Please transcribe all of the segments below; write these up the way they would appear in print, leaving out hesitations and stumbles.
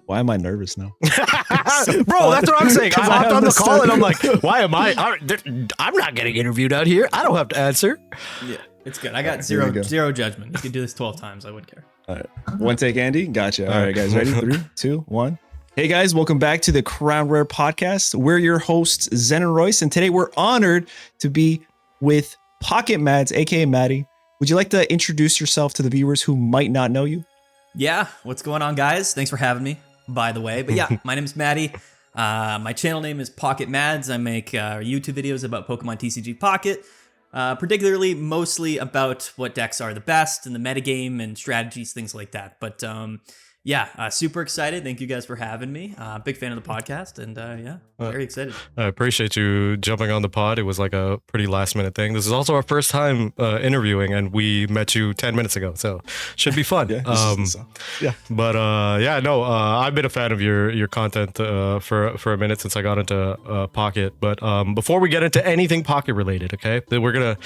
Why am I nervous now? Bro, that's what I'm saying. I hopped on the call and I'm like, why am I'm not getting interviewed out here. I don't have to answer. Yeah, it's good. I got zero judgment. You can do this 12 times. I wouldn't care. All right. One take, Andy. Gotcha. All right, guys. Ready? 3, 2, 1. Hey, guys. Welcome back to the Crown Rare Podcast. We're your hosts, Zen and Royce. And today we're honored to be with Pocket Mads, a.k.a. Maddie. Would you like to introduce yourself to the viewers who might not know you? Yeah. What's going on, guys? Thanks for having me, by the way. But yeah, my name is Maddie. My channel name is Pocket Mads. I make YouTube videos about Pokemon TCG Pocket, particularly mostly about what decks are the best and the metagame and strategies, things like that. But super excited. Thank you guys for having me. Big fan of the podcast, and very excited. I appreciate you jumping on the pod. It was like a pretty last minute thing. This is also our first time interviewing, and we met you 10 minutes ago, so should be fun. I've been a fan of your content for a minute since I got into Pocket. But before we get into anything Pocket related, okay, we're gonna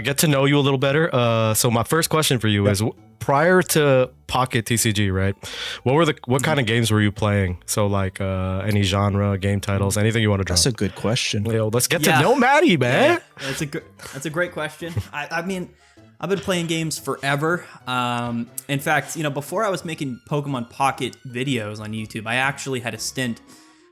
get to know you a little better. So my first question for you is, prior to Pocket TCG, right? What kind of games were you playing? So like any genre, game titles, anything you want to drop? That's a good question. Yo, let's get to know Maddie, man. Yeah, that's a great question. I mean, I've been playing games forever. In fact, before I was making Pokemon Pocket videos on YouTube, I actually had a stint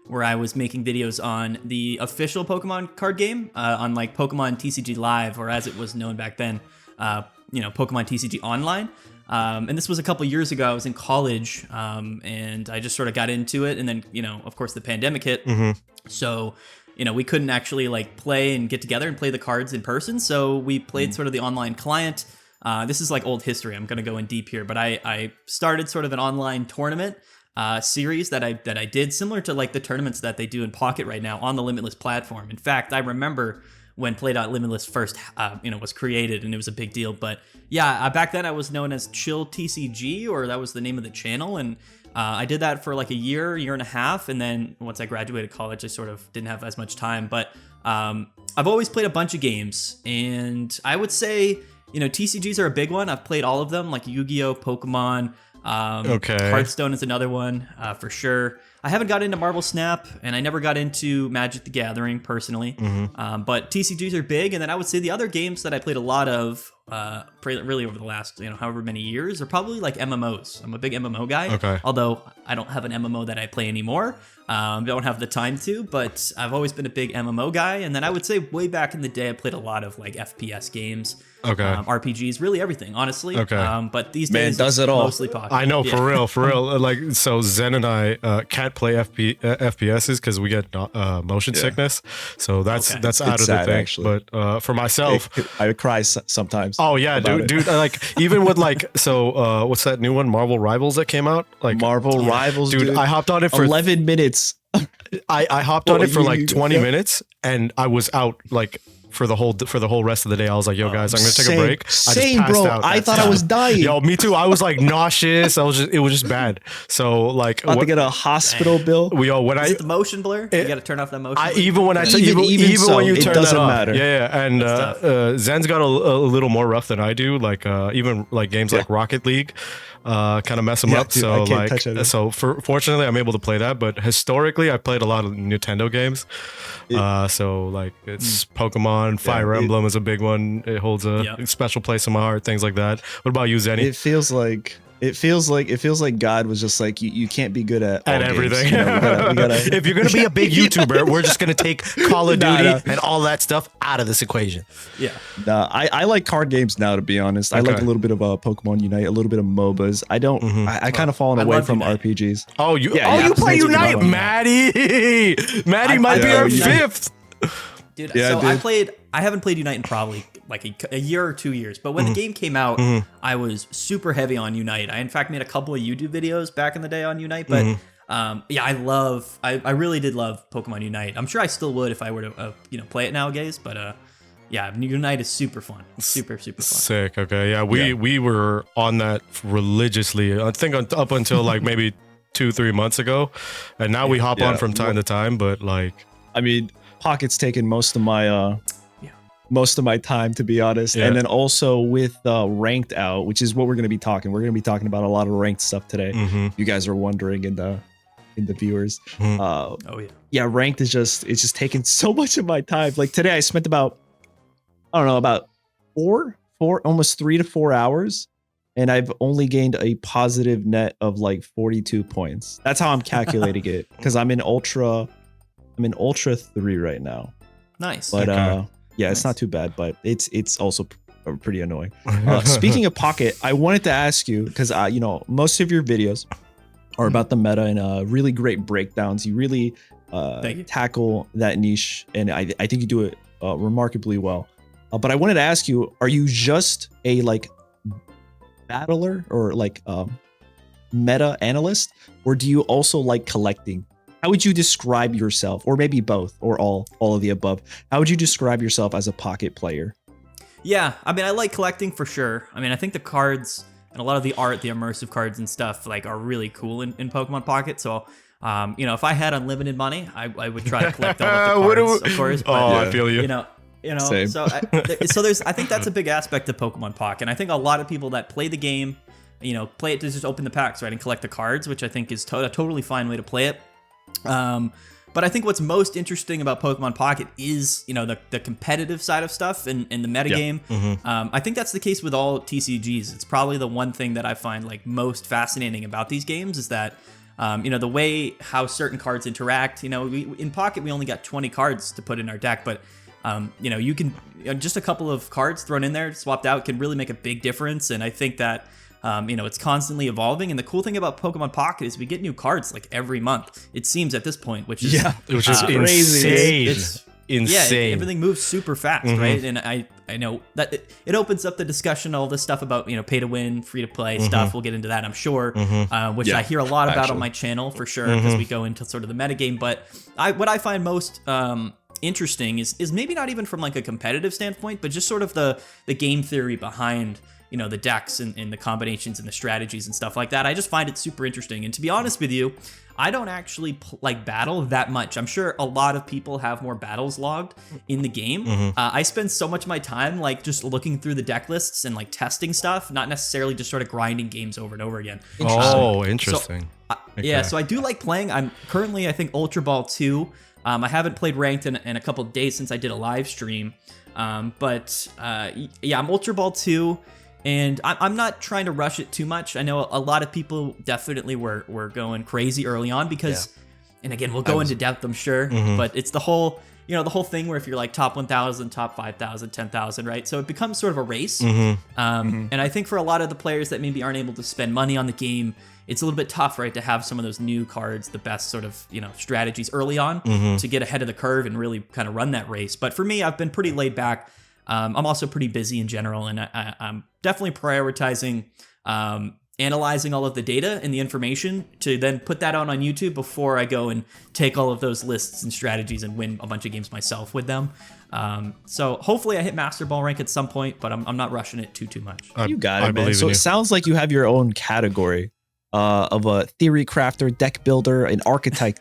where I was making videos on the official Pokemon card game, on like Pokemon TCG Live, or as it was known back then, Pokemon TCG Online. And this was a couple years ago. I was in college, and I just sort of got into it. And then, of course, the pandemic hit. Mm-hmm. So, we couldn't actually like play and get together and play the cards in person. So we played sort of the online client. This is like old history. I'm going to go in deep here, but I started sort of an online tournament series that I did, similar to like the tournaments that they do in Pocket right now on the Limitless platform. In fact, I remember when Play.Limitless first, was created, and it was a big deal. But yeah, back then I was known as Chill TCG, or that was the name of the channel, and I did that for like a year and a half, and then once I graduated college, I sort of didn't have as much time. But I've always played a bunch of games, and I would say, TCGs are a big one. I've played all of them, like Yu-Gi-Oh, Pokemon. Hearthstone is another one for sure. I haven't got into Marvel Snap, and I never got into Magic the Gathering personally. Mm-hmm. But TCGs are big, and then I would say the other games that I played a lot of, really over the last however many years, are probably like MMOs. I'm a big MMO guy. Okay. Although I don't have an MMO that I play anymore. Don't have the time to, but I've always been a big MMO guy. And then I would say way back in the day, I played a lot of like FPS games. Okay. RPGs, really everything, honestly. Okay. But these days, does it all. Mostly Pocket. I know, for real. Like, so Zen and I can't play FPSs because we get motion sickness. So that's out it's of the sad, thing. Actually. But for myself, I would cry sometimes. Oh yeah, dude. Like even with like, so what's that new one? Marvel Rivals that came out? Like Marvel Rivals, dude. I hopped on it for 11 minutes. I hopped on it for like 20 minutes, and I was out like for the whole rest of the day. I was like, yo guys, I'm gonna take a break. I thought I was dying. Yo, me too. I was like nauseous. It was just bad. So like, about to get a hospital bill. Is it the motion blur? You got to turn off that motion blur. Even when you turn that off, matter. Yeah. And Zen's got a little more rough than I do. Like even like games like Rocket League kind of mess him up. Dude, so like, fortunately I'm able to play that. But historically, I played a lot of Nintendo games. So like it's Pokemon. Fire Emblem is a big one. It holds a special place in my heart. Things like that. What about you, Zenny? It feels like God was just like, you can't be good at everything. We gotta if you're gonna be a big YouTuber, we're just gonna take Call of Duty and all that stuff out of this equation. Yeah. I like card games now, to be honest. Okay. I like a little bit of Pokemon Unite, a little bit of MOBAs. I don't. I kind of fallen away from Unite. RPGs. Oh, you play Unite, Maddie. Maddie might be our fifth. Dude, I haven't played Unite in probably like a year or 2 years, but when the game came out, I was super heavy on Unite. I in fact made a couple of YouTube videos back in the day on Unite, but I really did love Pokemon Unite. I'm sure I still would if I were to play it nowadays, but Unite is super fun. Super fun. Sick. Okay. Yeah, we were on that religiously. I think up until like maybe 2-3 months ago, and now we hop on from time to time, but like, I mean, Pocket's taken most of my most of my time, to be honest. And then also with ranked out, which is what we're going to be talking. We're going to be talking about a lot of ranked stuff today. You guys are wondering in the viewers. Yeah, ranked is it's just taking so much of my time. Like today I spent about four, almost 3 to 4 hours. And I've only gained a positive net of like 42 points. That's how I'm calculating it. Because I'm in Ultra 3 right now. Nice. But yeah, it's not too bad, but it's also pretty annoying. Speaking of Pocket, I wanted to ask you, because most of your videos are about the meta and really great breakdowns. You really tackle that niche, and I think you do it remarkably well. But I wanted to ask you, are you just a battler or meta analyst, or do you also like collecting? How would you describe yourself, or maybe both, or all of the above? How would you describe yourself as a Pocket player? Yeah, I mean, I like collecting for sure. I mean, I think the cards and a lot of the art, the immersive cards and stuff, are really cool in Pokemon Pocket. So, if I had unlimited money, I would try to collect all of the cards, of course. But, I feel you. Same. So I think that's a big aspect of Pokemon Pocket. And I think a lot of people that play the game, play it to just open the packs, right, and collect the cards, which I think is a totally fine way to play it. But I think what's most interesting about Pokemon Pocket is, the competitive side of stuff and the metagame. I think that's the case with all TCGs. It's probably the one thing that I find most fascinating about these games is that, the way how certain cards interact. In Pocket, we only got 20 cards to put in our deck, but you can just a couple of cards thrown in there, swapped out, can really make a big difference. And I think that it's constantly evolving. And the cool thing about Pokemon Pocket is we get new cards every month. It seems at this point, which is crazy. It's insane. Yeah, everything moves super fast, right? And I know that it opens up the discussion, all this stuff about pay to win, free to play stuff. We'll get into that, I'm sure, which I hear a lot about on my channel for sure, because we go into sort of the metagame. But what I find most interesting is maybe not even from a competitive standpoint, but just sort of the game theory behind the decks and the combinations and the strategies and stuff like that. I just find it super interesting. And to be honest with you, I don't actually battle that much. I'm sure a lot of people have more battles logged in the game. I spend so much of my time just looking through the deck lists and testing stuff, not necessarily just sort of grinding games over and over again. Interesting. So I do like playing. I'm currently, I think, Ultra Ball 2. I haven't played ranked in a couple of days since I did a live stream. I'm Ultra Ball 2. And I'm not trying to rush it too much. I know a lot of people definitely were going crazy early on because, and again, we'll go into depth, I'm sure, but it's the whole thing where if you're top 1,000, top 5,000, 10,000, right? So it becomes sort of a race. And I think for a lot of the players that maybe aren't able to spend money on the game, it's a little bit tough, right, to have some of those new cards, the best sort of, strategies early on to get ahead of the curve and really kind of run that race. But for me, I've been pretty laid back. I'm also pretty busy in general, and I'm definitely prioritizing analyzing all of the data and the information to then put that on YouTube before I go and take all of those lists and strategies and win a bunch of games myself with them. So hopefully I hit Master Ball rank at some point, but I'm not rushing it too much. You got it, man. So it sounds like you have your own category of a theory crafter, deck builder, an architect.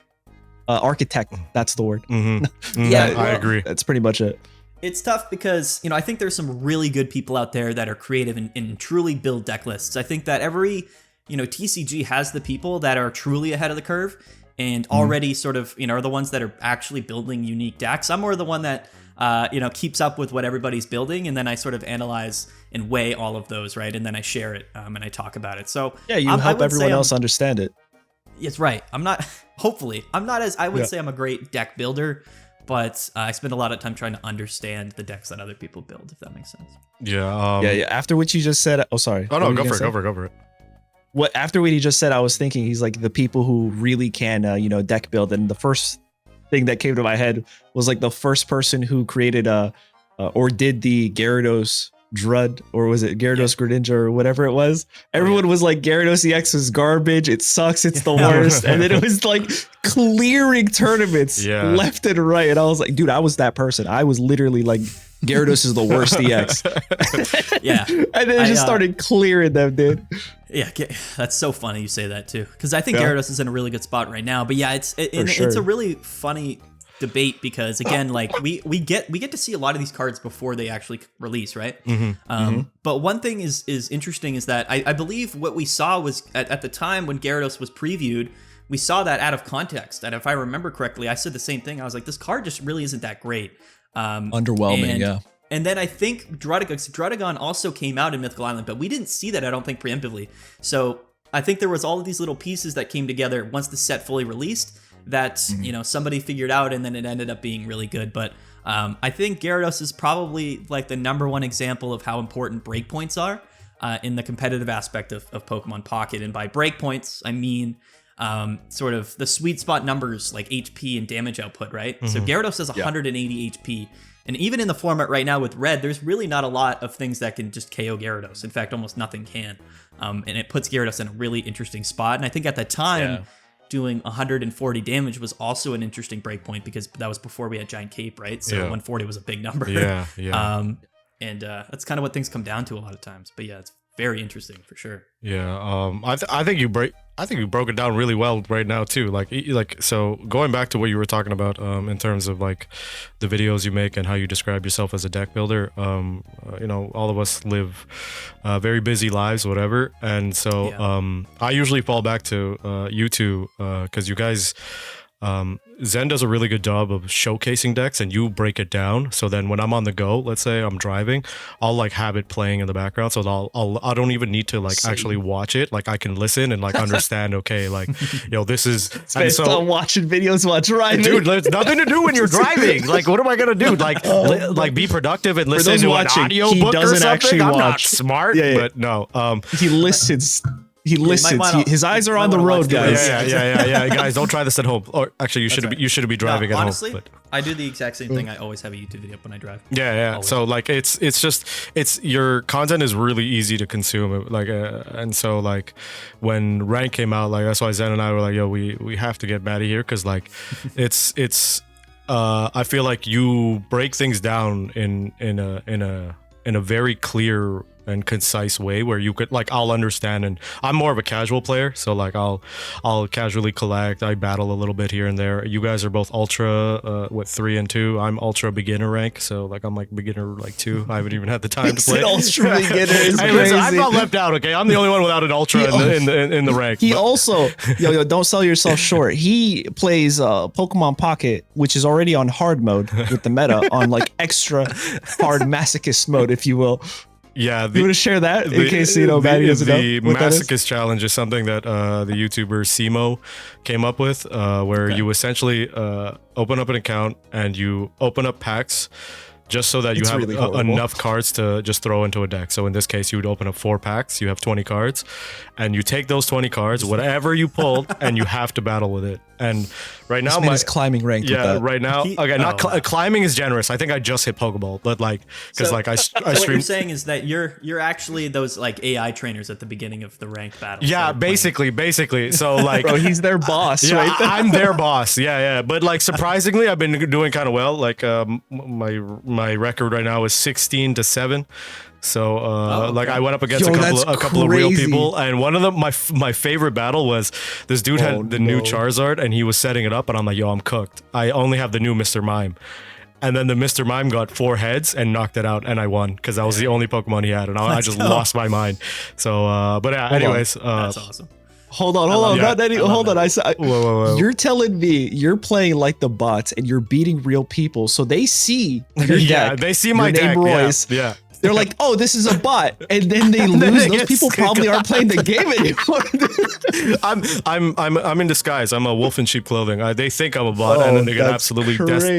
That's the word. I agree. That's pretty much it. It's tough because, I think there's some really good people out there that are creative and truly build deck lists. I think that every, TCG has the people that are truly ahead of the curve and already sort of, are the ones that are actually building unique decks. I'm more the one that, keeps up with what everybody's building, and then I sort of analyze and weigh all of those, right? And then I share it and I talk about it. So yeah, you help everyone else understand it. It's right. I'm not as, I would say I'm a great deck builder, but I spend a lot of time trying to understand the decks that other people build, if that makes sense. Yeah. Yeah. After what you just said, sorry. Oh no, go for it. After what he just said, I was thinking he's the people who really can, deck build. And the first thing that came to my head was the first person who created or did the Gyarados Drud, or was it Gyarados Greninja or whatever it was? Everyone was like, Gyarados EX is garbage. It sucks. It's the worst. And then it was clearing tournaments left and right. And I was like, dude, I was that person. I was literally Gyarados is the worst EX. And then it just started clearing them, dude. Yeah, that's so funny you say that too, because I think Gyarados is in a really good spot right now. But yeah, it's a really funny debate because again, like we get to see a lot of these cards before they actually release, right? But one thing is interesting is that I believe what we saw was at the time when Gyarados was previewed, we saw that out of context. And if I remember correctly, I said the same thing. I was like, this card just really isn't that great. Underwhelming, yeah. And then I think Druddigon also came out in Mythical Island, but we didn't see that, I don't think, preemptively. So I think there was all of these little pieces that came together once the set fully released that, somebody figured out, and then it ended up being really good. But I think Gyarados is probably like the #1 example of how important breakpoints are in the competitive aspect of Pokemon Pocket. And by breakpoints, I mean sort of the sweet spot numbers like HP and damage output, right? So Gyarados has 180 HP. And even in the format right now with Red, there's really not a lot of things that can just KO Gyarados. In fact, almost nothing can. And it puts Gyarados in a really interesting spot. And I think at the time, doing 140 damage was also an interesting breakpoint because that was before we had Giant Cape, right? So 140 was a big number. Yeah. And that's kind of what things come down to a lot of times. But yeah, it's very interesting for sure. Yeah. I think you broke it down really well right now too. Like so going back to what you were talking about in terms of like the videos you make and how you describe yourself as a deck builder. All of us live very busy lives, whatever, and so I usually fall back to you two because you guys. Zen does a really good job of showcasing decks and you break it down. So then when I'm on the go, let's say I'm driving, I'll like have it playing in the background. So I don't even need to like actually watch it. Like I can listen and like understand, okay, like, this is based on watching videos while driving. Dude, there's nothing to do when you're driving. Like, what am I going to do? Like be productive and listen to an audio book or something? I'm not smart, but no. He listens. He listens. His eyes are on the road, guys. Yeah. Guys, don't try this at home. Or actually, you should be driving at honestly, home. I do the exact same thing. I always have a YouTube video up when I drive. Yeah. Always. So like, it's your content is really easy to consume. Like, and so like, when Rank came out, like that's why Zen and I were like, yo, we have to get Maddie here because like, it's. I feel like you break things down in a very clear and concise way where you could like I'll understand, and I'm more of a casual player, so like I'll casually collect. I battle a little bit here and there. You guys are both ultra 3 and 2. I'm ultra beginner rank, so like I'm like beginner like 2. I haven't even had the time to play. Ultra beginner is hey, crazy. Listen, I'm not left out. Okay, I'm the only one without an ultra in the rank. He also don't sell yourself short. He plays Pokemon Pocket, which is already on hard mode with the meta on like extra hard masochist mode, if you will. Yeah, you want to share that in case Maddie doesn't know the masochist challenge is something that the YouTuber Simo came up with, where you essentially open up an account and you open up packs just so that you have really enough cards to just throw into a deck. So in this case, you would open up 4 packs. You have 20 cards, and you take those 20 cards, whatever you pulled, and you have to battle with it. And right now, my climbing ranked. Yeah, with that. Right now, climbing is generous. I think I just hit Pokeball, but like because I what you're saying is that you're actually those like AI trainers at the beginning of the ranked battle. Yeah, basically. So like, bro, he's their boss. Yeah, right there. I'm their boss. Yeah. But like surprisingly, I've been doing kind of well. Like my record right now is 16-7. So like I went up against a couple of real people, and one of them, my favorite battle was this dude had the new Charizard and he was setting it up, and I'm like, yo, I'm cooked. I only have the new Mr. Mime. And then the Mr. Mime got 4 heads and knocked it out, and I won because that was the only Pokemon he had, and I just lost my mind. So but yeah, anyways, that's awesome. Hold on. Hold on. You're telling me you're playing like the bots and you're beating real people, so they see your deck. They see my deck. Royce. Yeah. They're like, oh, this is a bot, and then they lose. Those people probably aren't playing the game anymore. I'm in disguise. I'm a wolf in sheep clothing. They think I'm a bot, and then they get absolutely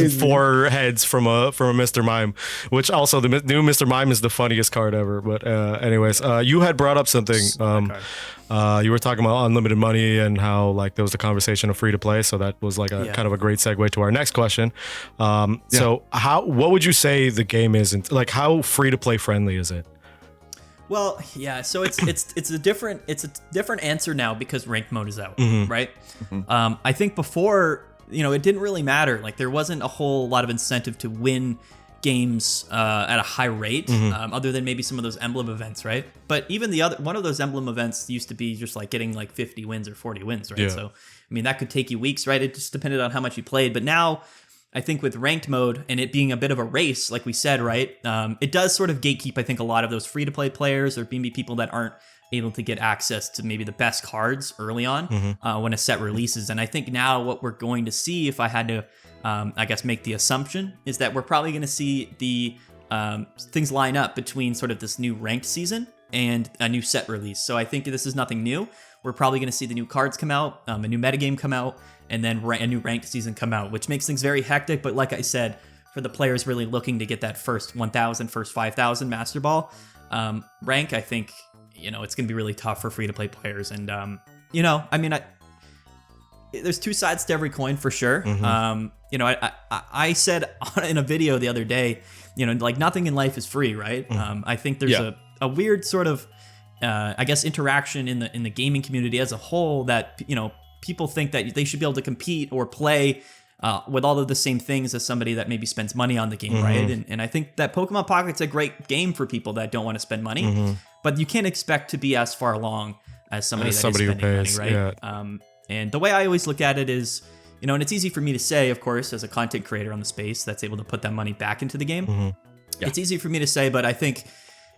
4 heads from a Mr. Mime, which also the new Mr. Mime is the funniest card ever. But anyways, you had brought up something. You were talking about unlimited money and how like there was the conversation of free to play. So that was like a kind of a great segue to our next question. So what would you say the game is, and like how free to play friendly is it? Well, yeah. So it's a different answer now because ranked mode is out, right? Mm-hmm. I think before, it didn't really matter. Like there wasn't a whole lot of incentive to win games at a high rate, other than maybe some of those emblem events, right? But even one of those emblem events used to be just like getting like 50 wins or 40 wins, right? So I mean that could take you weeks, right? It just depended on how much you played. But now I think with ranked mode and it being a bit of a race, like we said, right? It does sort of gatekeep, I think, a lot of those free-to-play players or maybe people that aren't able to get access to maybe the best cards early on when a set releases. And I think now what we're going to see, if I had to, I guess, make the assumption, is that we're probably going to see the things line up between sort of this new ranked season and a new set release. So I think this is nothing new. We're probably going to see the new cards come out, a new metagame come out, and then a new ranked season come out, which makes things very hectic. But like I said, for the players really looking to get that first 1,000, first 5,000 Master Ball rank, I think, it's going to be really tough for free-to-play players. And, there's two sides to every coin for sure. I said in a video the other day, like nothing in life is free, right? I think there's a weird sort of, I guess, interaction in the gaming community as a whole that, people think that they should be able to compete or play with all of the same things as somebody that maybe spends money on the game, right? And I think that Pokemon Pocket's a great game for people that don't want to spend money, but you can't expect to be as far along as somebody is spending who pays money, right? Yeah. And the way I always look at it is, and it's easy for me to say, of course, as a content creator on the space that's able to put that money back into the game. It's easy for me to say, but I think,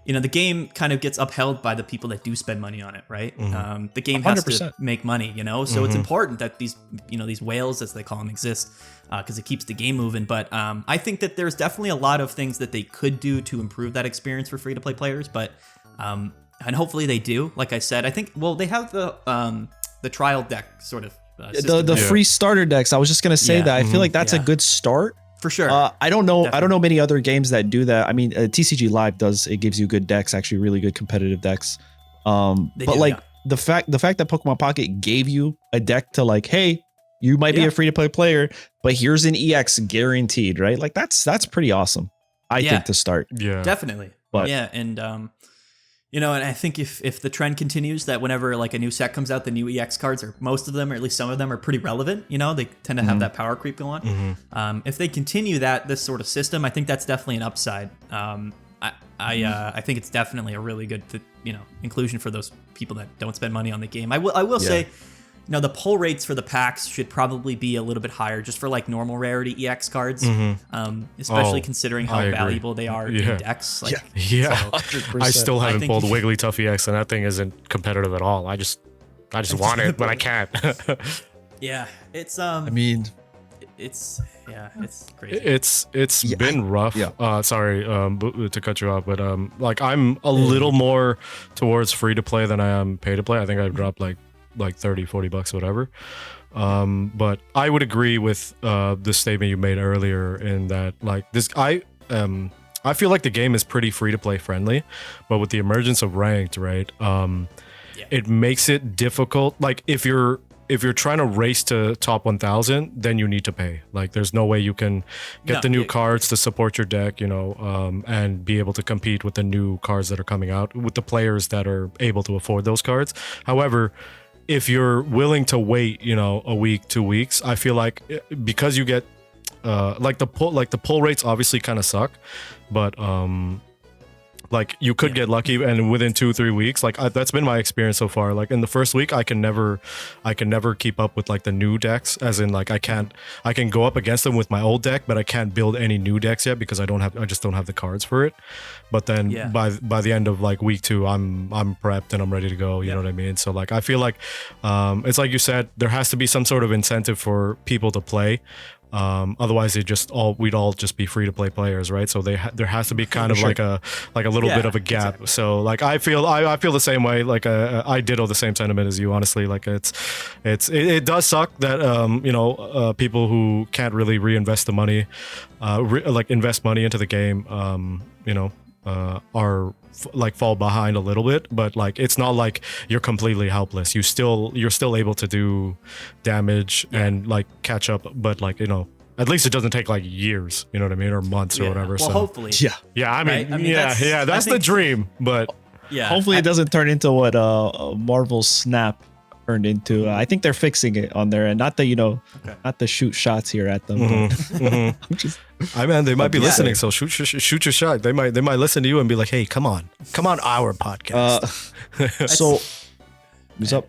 the game kind of gets upheld by the people that do spend money on it, right? The game has 100%. To make money, so it's important that these, these whales, as they call them, exist because it keeps the game moving. But I think that there's definitely a lot of things that they could do to improve that experience for free-to-play players, but and hopefully they do. Like I said, I think, they have the trial deck sort of the free starter decks. I was just gonna say that I feel like that's a good start. For sure. I don't know. Definitely. I don't know many other games that do that. I mean, TCG Live gives you good decks, actually really good competitive decks. The fact that Pokemon Pocket gave you a deck to like, hey, you might be a free to play player, but here's an EX guaranteed, right? Like that's pretty awesome. I think to start. Yeah, definitely. But and and I think if the trend continues that whenever like a new set comes out, the new EX cards, or most of them, or at least some of them, are pretty relevant. They tend to have that power creep go on. If they continue this sort of system, I think that's definitely an upside. I think it's definitely a really good inclusion for those people that don't spend money on the game. I will say, the pull rates for the packs should probably be a little bit higher just for like normal rarity EX cards, especially considering how valuable they are in decks. Like, I still haven't pulled Wigglytuff EX, and that thing isn't competitive at all. I just want it, but I can't. It's it's crazy. It's been rough. Sorry to cut you off, but I'm a little more towards free to play than I am pay to play. I think I've dropped like $30-$40, whatever. But I would agree with the statement you made earlier in that I feel like the game is pretty free to play friendly, but with the emergence of ranked, right? It makes it difficult. Like if you're trying to race to top 1,000, then you need to pay. Like there's no way you can get the new cards to support your deck, and be able to compete with the new cards that are coming out with the players that are able to afford those cards. However, if you're willing to wait, a week, 2 weeks, I feel like because you get the pull rates obviously kind of suck, but you could get lucky, and within 2-3 weeks, that's been my experience so far. Like in the first week, I can never keep up with the new decks, as in I can go up against them with my old deck, but I can't build any new decks yet because I just don't have the cards for it. But then by the end of week 2, I'm prepped and I'm ready to go. You know what I mean? So I feel like it's like you said, there has to be some sort of incentive for people to play. Otherwise we'd all just be free to play players, right? So there has to be kind of like a little bit of a gap. Exactly. So I feel the same way. I ditto the same sentiment as you, honestly. It does suck that people who can't really reinvest the money, invest money into the game, are fall behind a little bit, but it's not like you're completely helpless. You're still able to do damage and catch up, but at least it doesn't take years, you know what I mean, or months or whatever. Well, so hopefully. I mean, that's the dream, but hopefully it doesn't turn into what Marvel's Snap turned into. I think they're fixing it on there, and not to shoot shots here at them. They might be listening, so shoot your shot. They might listen to you and be like, hey, come on our podcast. So what's up?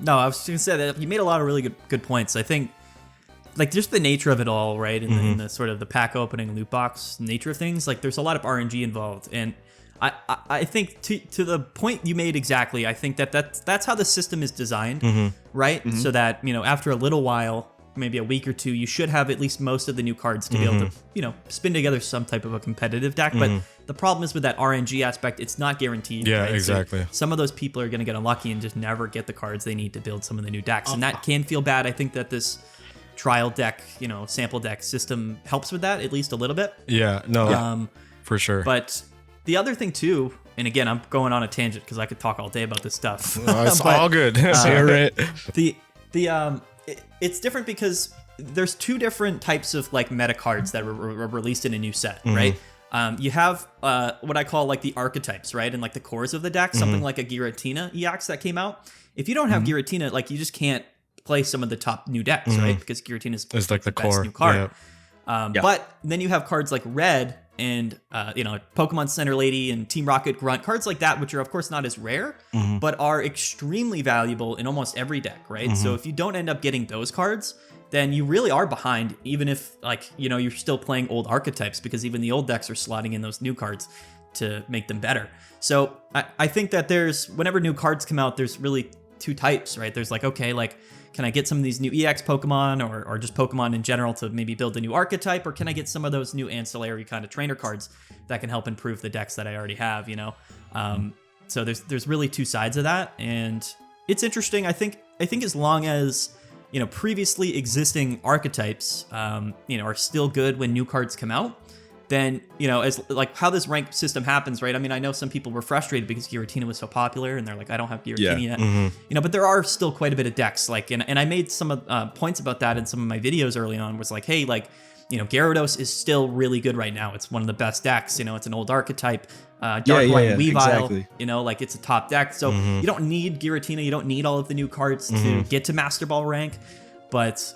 No, I was just gonna say that you made a lot of really good points. I think like just the nature of it all, right? In the sort of the pack opening loot box nature of things, like there's a lot of RNG involved, and I think to the point you made exactly, I think that's how the system is designed, right? So that, you know, after a little while, maybe a week or two, you should have at least most of the new cards to be able to, you know, spin together some type of a competitive deck. But the problem is with that RNG aspect, it's not guaranteed. Yeah, right? exactly. So some of those people are going to get unlucky and just never get the cards they need to build some of the new decks. And that can feel bad. I think that this trial deck, you know, sample deck system helps with that, at least a little bit. Yeah, no, for sure. But the other thing too, and again, I'm going on a tangent because I could talk all day about this stuff. It's all good. It's different because there's two different types of like meta cards that were released in a new set, right? You have what I call like the archetypes, right? And like the cores of the deck, something like a Giratina EX that came out. If you don't have Giratina, like you just can't play some of the top new decks, right? Because Giratina is like the best core new card. But then you have cards like Red and you know, Pokemon Center Lady and Team Rocket Grunt, cards like that, which are of course not as rare, but are extremely valuable in almost every deck, right? So if you don't end up getting those cards, then you really are behind, even if like, you know, you're still playing old archetypes, because even the old decks are slotting in those new cards to make them better. So I think that whenever new cards come out, there's really two types, right? There's like, okay, like, can I get some of these new EX Pokemon or just Pokemon in general to maybe build a new archetype? Or can I get some of those new ancillary kind of trainer cards that can help improve the decks that I already have, you know? So there's really two sides of that. And it's interesting. I think as long as, you know, previously existing archetypes, you know, are still good when new cards come out, then, you know, as like how this rank system happens, right? I mean, I know some people were frustrated because Giratina was so popular and they're like, I don't have Giratina yet. You know, but there are still quite a bit of decks, like, and I made some points about that in some of my videos early on, was like, hey, like, you know, Gyarados is still really good right now. It's one of the best decks, you know, it's an old archetype. Darklight Weavile, exactly. You know, like it's a top deck. So you don't need Giratina, you don't need all of the new cards to get to Master Ball rank. But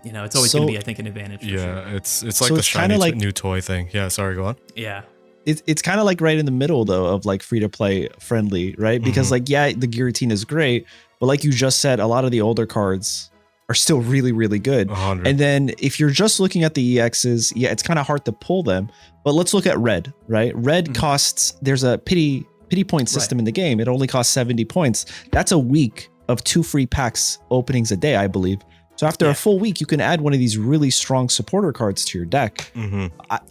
you know, it's always going to be, I think, an advantage. Yeah, sure. It's like the shiny like, new toy thing. Yeah, sorry, go on. Yeah, it's kind of like right in the middle though of like free to play friendly, right? Because like the Giratina is great, but like you just said, a lot of the older cards are still really, really good. 100. And then if you're just looking at the EXs, yeah, it's kind of hard to pull them. But let's look at Red, right? Red costs. There's a pity point system in the game. It only costs 70 points. That's a week of 2 free packs openings a day, I believe. So after a full week, you can add one of these really strong supporter cards to your deck.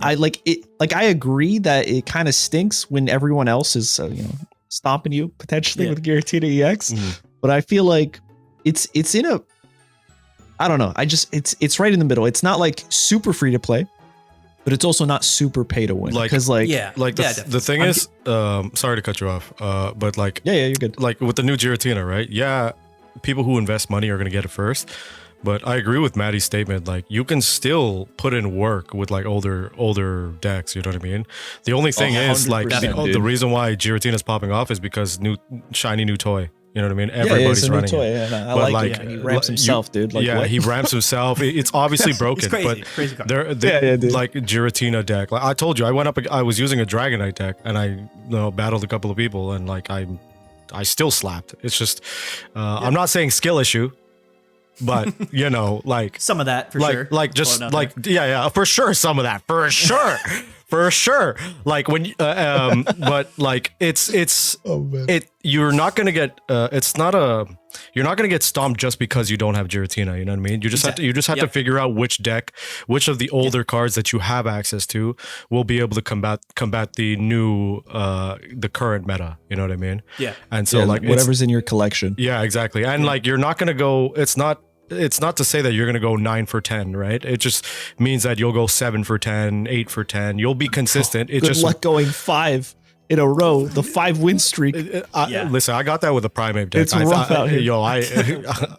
I like it. Like I agree that it kind of stinks when everyone else is, you know, stomping you potentially with Giratina EX. But I feel like it's in a, I don't know. It's right in the middle. It's not like super free to play, but it's also not super pay to win. Like, because the thing is, sorry to cut you off, but like, you're good. Like with the new Giratina, right? Yeah, people who invest money are gonna get it first. But I agree with Maddie's statement. Like you can still put in work with like older decks. You know what I mean? The only thing is like the reason why Giratina is popping off is because shiny new toy. You know what I mean? Everybody's running toy, it. I like it. He ramps himself, dude. Like, yeah, what? He ramps himself. It's obviously broken, it's crazy card. They're like Giratina deck. Like I told you, I was using a Dragonite deck, and I battled a couple of people, and like I still slapped. It's just I'm not saying skill issue. But you know, like some of that for sure. Like just like for sure, some of that for sure. Like when, but like you're not gonna get you're not gonna get stomped just because you don't have Giratina. You know what I mean? You just have to figure out which of the older cards that you have access to will be able to combat the new the current meta. You know what I mean? Yeah. And so like whatever's in your collection. Yeah, exactly. And like you're not gonna go. It's not to say that you're going to go 9 for 10, right? It just means that you'll go 7 for 10, 8 for 10. You'll be consistent. Good luck going 5 in a row. The 5 win streak. Listen, I got that with a Primate deck. It's rough out here.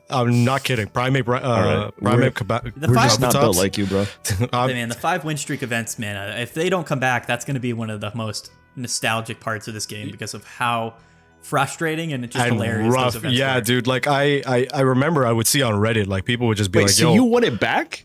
I'm not kidding. Primate, right. we're just not built like you, bro. Man, the 5 win streak events, man. If they don't come back, that's going to be one of the most nostalgic parts of this game because of how frustrating and just hilarious rough. Those events yeah were. Dude, like I remember I would see on Reddit like people would just be Wait, like, so you won it back?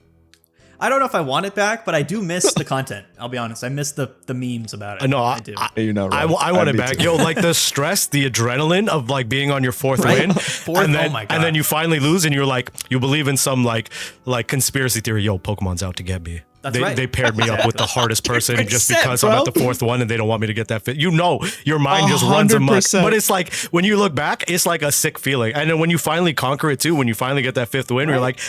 I don't know if I want it back, but I do miss the content. I'll be honest. I miss the memes about it. No, I do. You're not wrong. I want it back. Yo, like the stress, the adrenaline of like being on your fourth win. And then, oh my God. And then you finally lose and you're like, you believe in some like conspiracy theory. Yo, Pokemon's out to get me. That's right. They paired me up with the hardest person just because bro. I'm at the fourth one and they don't want me to get that fit. You know, your mind just runs amok. But it's like, when you look back, it's like a sick feeling. And then when you finally conquer it too, when you finally get that fifth win, you're like,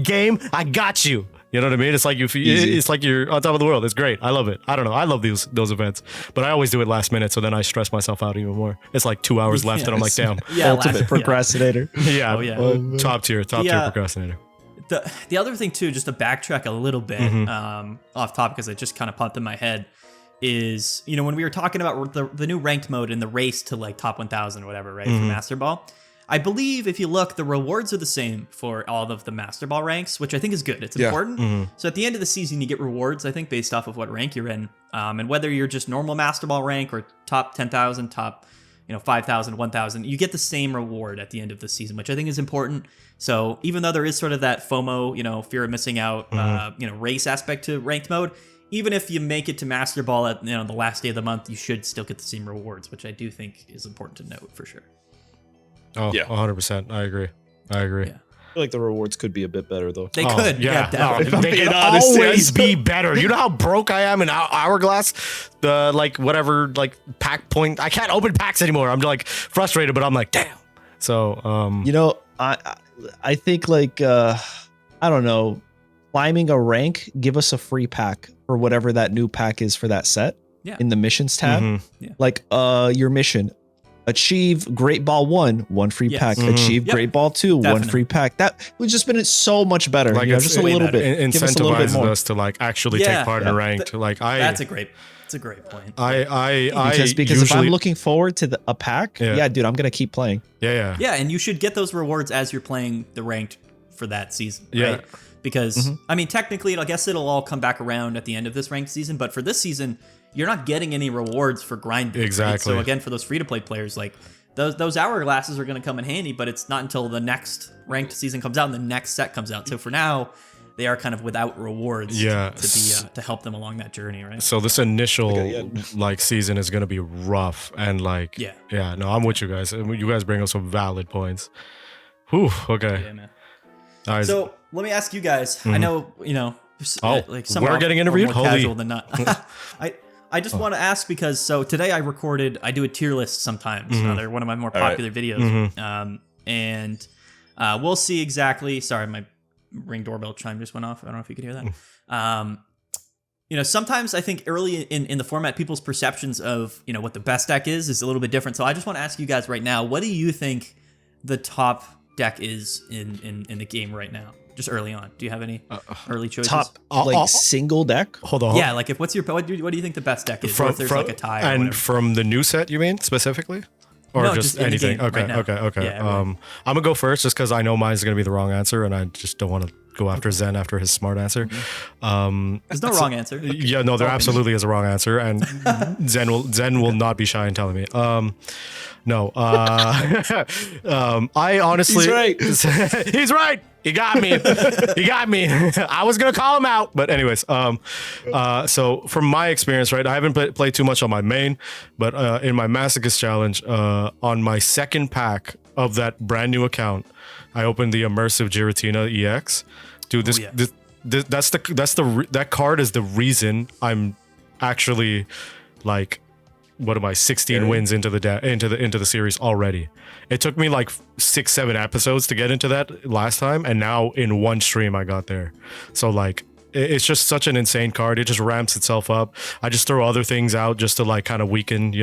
game, I got you. You know what I mean? It's like it's like you're on top of the world. It's great. I love it. I don't know. I love those events, but I always do it last minute. So then I stress myself out even more. It's like 2 hours left, and I'm like, damn. Ultimate procrastinator. Yeah. Top tier procrastinator. The other thing too, just to backtrack a little bit off topic, because it just kind of popped in my head, is when we were talking about the new ranked mode and the race to like top 1,000 or whatever, right, for Master Ball. I believe if you look, the rewards are the same for all of the Master Ball ranks, which I think is good. It's important. So at the end of the season, you get rewards, I think, based off of what rank you're in. And whether you're just normal Master Ball rank or top 10,000, top 5,000, 1,000, you get the same reward at the end of the season, which I think is important. So even though there is sort of that FOMO, fear of missing out, race aspect to ranked mode, even if you make it to Master Ball at the last day of the month, you should still get the same rewards, which I do think is important to note for sure. Oh, yeah, 100%. I agree. Yeah. I feel like the rewards could be a bit better though. They could. Yeah, definitely. They could always be better. You know how broke I am in Hourglass? The whatever pack point. I can't open packs anymore. I'm like frustrated, but I'm like, damn. So I think I don't know, climbing a rank, give us a free pack for whatever that new pack is for that set. Yeah. In the missions tab. Your mission. Achieve Great Ball 1 free pack. Achieve Great Ball 2, Definitely. 1 free pack. That would just been so much better. Just a little bit. Incentivizes us to actually take part in ranked. That's a great point. Because if I'm looking forward to a pack, dude, I'm gonna keep playing. Yeah, and you should get those rewards as you're playing the ranked for that season. Right? Because technically, I guess it'll all come back around at the end of this ranked season. But for this season, you're not getting any rewards for grinding. Exactly. Right? So again, for those free-to-play players, those hourglasses are going to come in handy, but it's not until the next ranked season comes out and the next set comes out. So for now, they are kind of without rewards to help them along that journey, right? So this initial season is going to be rough and no, I'm with you guys. You guys bring up some valid points. Whew, okay. Yeah, man. All right. So let me ask you guys. I know, some we're getting interviewed. More casual than not. I just want to ask because today I do a tier list sometimes. They're one of my more popular videos. And we'll see exactly. Sorry, my Ring doorbell chime just went off. I don't know if you could hear that. Sometimes I think early in the format, people's perceptions of what the best deck is a little bit different. So I just want to ask you guys right now, what do you think the top deck is in the game right now? Just early on, do you have any early choices? Top single deck? Hold on. Yeah, what do you think the best deck is? Or if there's a tie. And from the new set, you mean specifically, or no, just anything? Okay. Yeah, I'm gonna go first just because I know mine's gonna be the wrong answer, and I just don't want to go after Zen after his smart answer. There's no wrong answer. Yeah, no, there absolutely is a wrong answer, and Zen will not be shy in telling me. No, I honestly, he's right. He's right. He got me. I was gonna call him out, but anyways, so from my experience, right, I haven't played too much on my main, but in my Masochist challenge, on my second pack of that brand new account, I opened the immersive Giratina EX. Dude, that card is the reason I'm actually 16 wins into the series already. It took me 6-7 episodes to get into that last time, and now in one stream I got there. So it's just such an insane card. It just ramps itself up. I just throw other things out just to kind of weaken,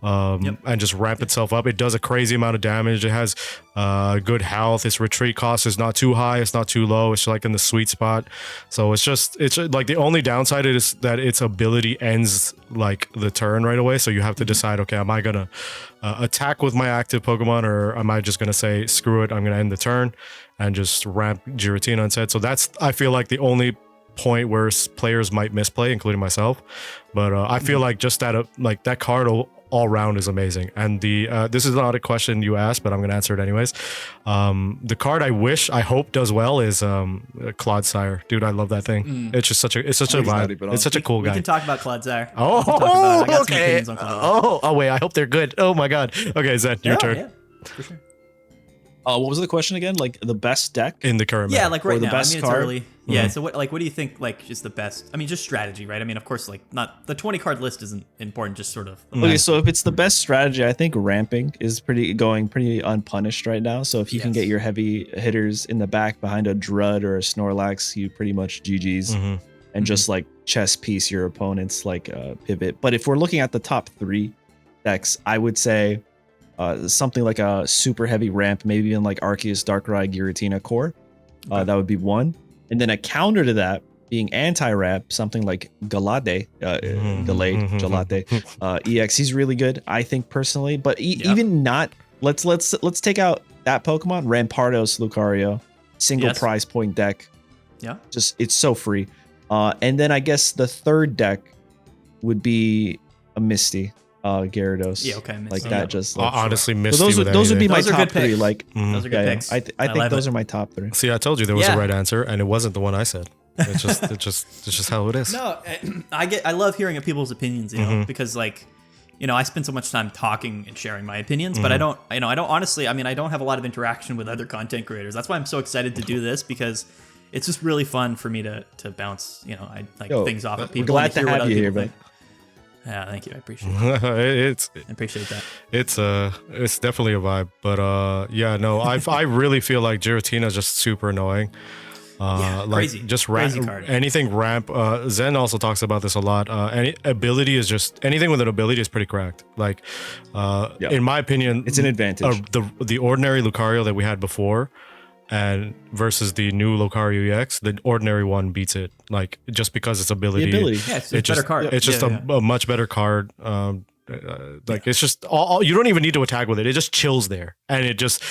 and just ramp itself up. It does a crazy amount of damage. It has good health. Its retreat cost is not too high. It's not too low. It's in the sweet spot. So it's the only downside is that its ability ends the turn right away. So you have to decide, okay, am I gonna attack with my active Pokemon, or am I just gonna say screw it, I'm gonna end the turn and just ramp Giratina instead? So that's, I feel the only point where players might misplay, including myself. But I feel just that that card will all round is amazing. And this is not a question you asked, but I'm gonna answer it anyways. The card I hope does well is Clodsire. Dude, I love that thing. It's just such a vibe. It's such a cool guy. We can talk about Clodsire. Oh, okay. Oh wait, I hope they're good. Oh my god. Okay, Zen, your turn. Yeah, for sure. What was the question again? Like the best deck in the current meta. Yeah, like right now. Best it's card? early. Yeah. So what do you think? Like just the best? I mean, just strategy, right? I mean, of course, like not the 20 card list isn't important. Just sort of. Okay, so if it's the best strategy, I think ramping is pretty unpunished right now. So if you can get your heavy hitters in the back behind a Drud or a Snorlax, you pretty much GG's and just like chess piece your opponent's like pivot. But if we're looking at the top 3 decks, I would say. Something like a super heavy ramp, maybe even like Arceus, Darkrai, Giratina core. That would be one. And then a counter to that being anti-ramp, something like Galade, EX. He's really good, I think personally. But even not, let's take out that Pokemon, Rampardos, Lucario, single prize point deck. Yeah. Just it's so free. And then I guess the third deck would be a Misty. Gyarados. Yeah, okay. Like that, just like, honestly, Misty. So those would be my top 3. Like those are good picks. I think those are my top 3. See, I told you there was a right answer, and it wasn't the one I said. It's just how it is. No, I love hearing people's opinions, you know, because like, you know, I spend so much time talking and sharing my opinions, but I don't honestly. I mean, I don't have a lot of interaction with other content creators. That's why I'm so excited to do this because it's just really fun for me to bounce, you know, things off of people. We're glad to have you here, man. Yeah, thank you. I appreciate it. I appreciate that. It's definitely a vibe, but I really feel like Giratina is just super annoying. Like crazy. Just crazy card. Anything ramp. Zen also talks about this a lot. Any ability is just anything with an ability is pretty cracked. Like, in my opinion, it's an advantage. The ordinary Lucario that we had before. And versus the new Lucario EX, the ordinary one beats it. Like just because its ability. Yeah, it's a better card. It's just a much better card. It's just all you don't even need to attack with it. It just chills there, and it just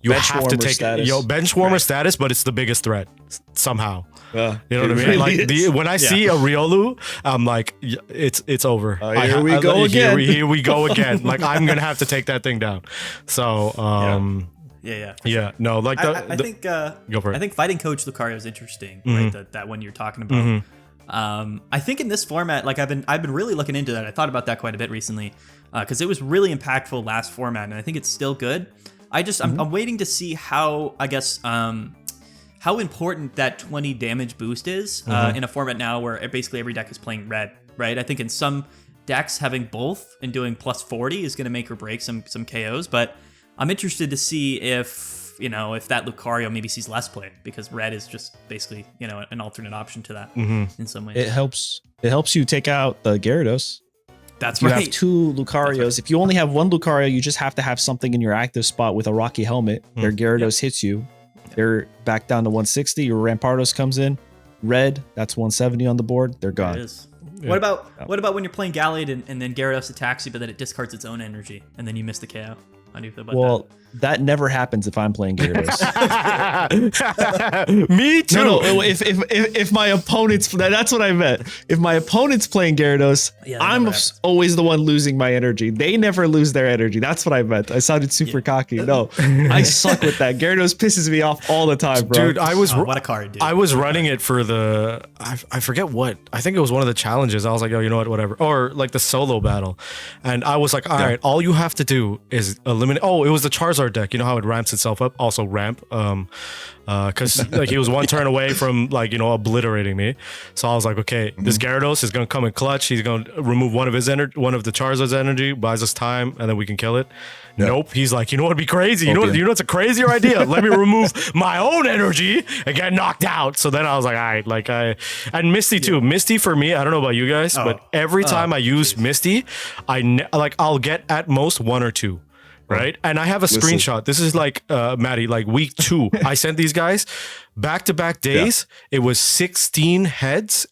you have to take bench warmer status, but it's the biggest threat somehow. You know what I mean? Like when I see a Riolu, I'm like, it's over. Here we go again. Here we go again. Like I'm gonna have to take that thing down. So. Yeah. No, like I think go for it. I think Fighting Coach Lucario is interesting, right? That one you're talking about. I think in this format, like I've been really looking into that. I thought about that quite a bit recently because it was really impactful last format, and I think it's still good. I'm waiting to see how how important that 20 damage boost is in a format now where basically every deck is playing red, right? I think in some decks having both and doing plus 40 is going to make or break some KOs, but I'm interested to see if that Lucario maybe sees less play because red is just basically, an alternate option to that in some ways. It helps you take out the Gyarados. That's right. You have 2 Lucarios. Right. If you only have 1 Lucario, you just have to have something in your active spot with a Rocky Helmet. Their Gyarados hits you. They're back down to 160. Your Rampardos comes in. Red, that's 170 on the board. They're gone. It is. Yeah. What about when you're playing Gallade and then Gyarados attacks you, but then it discards its own energy and then you miss the KO? How do you feel about that never happens if I'm playing Gyarados. Me too. No, if my opponent's that's what I meant. If my opponent's playing Gyarados, I'm always the one losing my energy. They never lose their energy. That's what I meant. I sounded super cocky. No, I suck with that. Gyarados pisses me off all the time, bro. Dude, what a card, dude. I was running it for the I forget what. I think it was one of the challenges. I was like, oh, you know what, whatever. Or like the solo battle. And I was like, all right, all you have to do is eliminate. Oh, it was the Charizard deck. You know how it ramps itself up? Also ramp. Because like he was one turn away from obliterating me. So I was like, okay, this Gyarados is gonna come in clutch. He's gonna remove one of the Charizard's energy, buys us time, and then we can kill it. Yep. Nope. He's like, you know what'd be crazy? You know what's a crazier idea? Let me remove my own energy and get knocked out. So then I was like, all right, and Misty too. Misty for me, I don't know about you guys, but every time I use Misty, I'll get at most 1 or 2. Right. And I have a screenshot. This is like, Maddie, like week 2. I sent these guys back-to-back days. Yeah. It was 16 heads.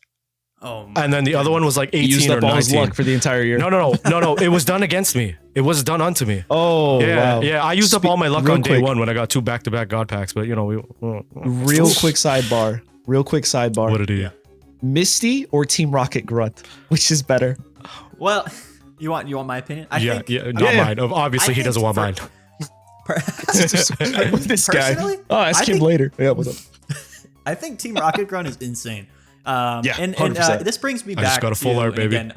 And then the other one was like 18 used or up all 19. his luck for the entire year. No. It was done against me. It was done unto me. Oh, yeah. Wow. Yeah. I used up all my luck on day 1 when I got 2 back-to-back God packs. But, Real quick sidebar. What did he? Misty or Team Rocket Grunt? Which is better? Well... You want my opinion? Not mine. Obviously, he doesn't want mine. This guy. Oh, ask him later. Yeah, what's up? I think Team Rocket Grunt is insane. And this brings me back. I just got a full art, baby. Again,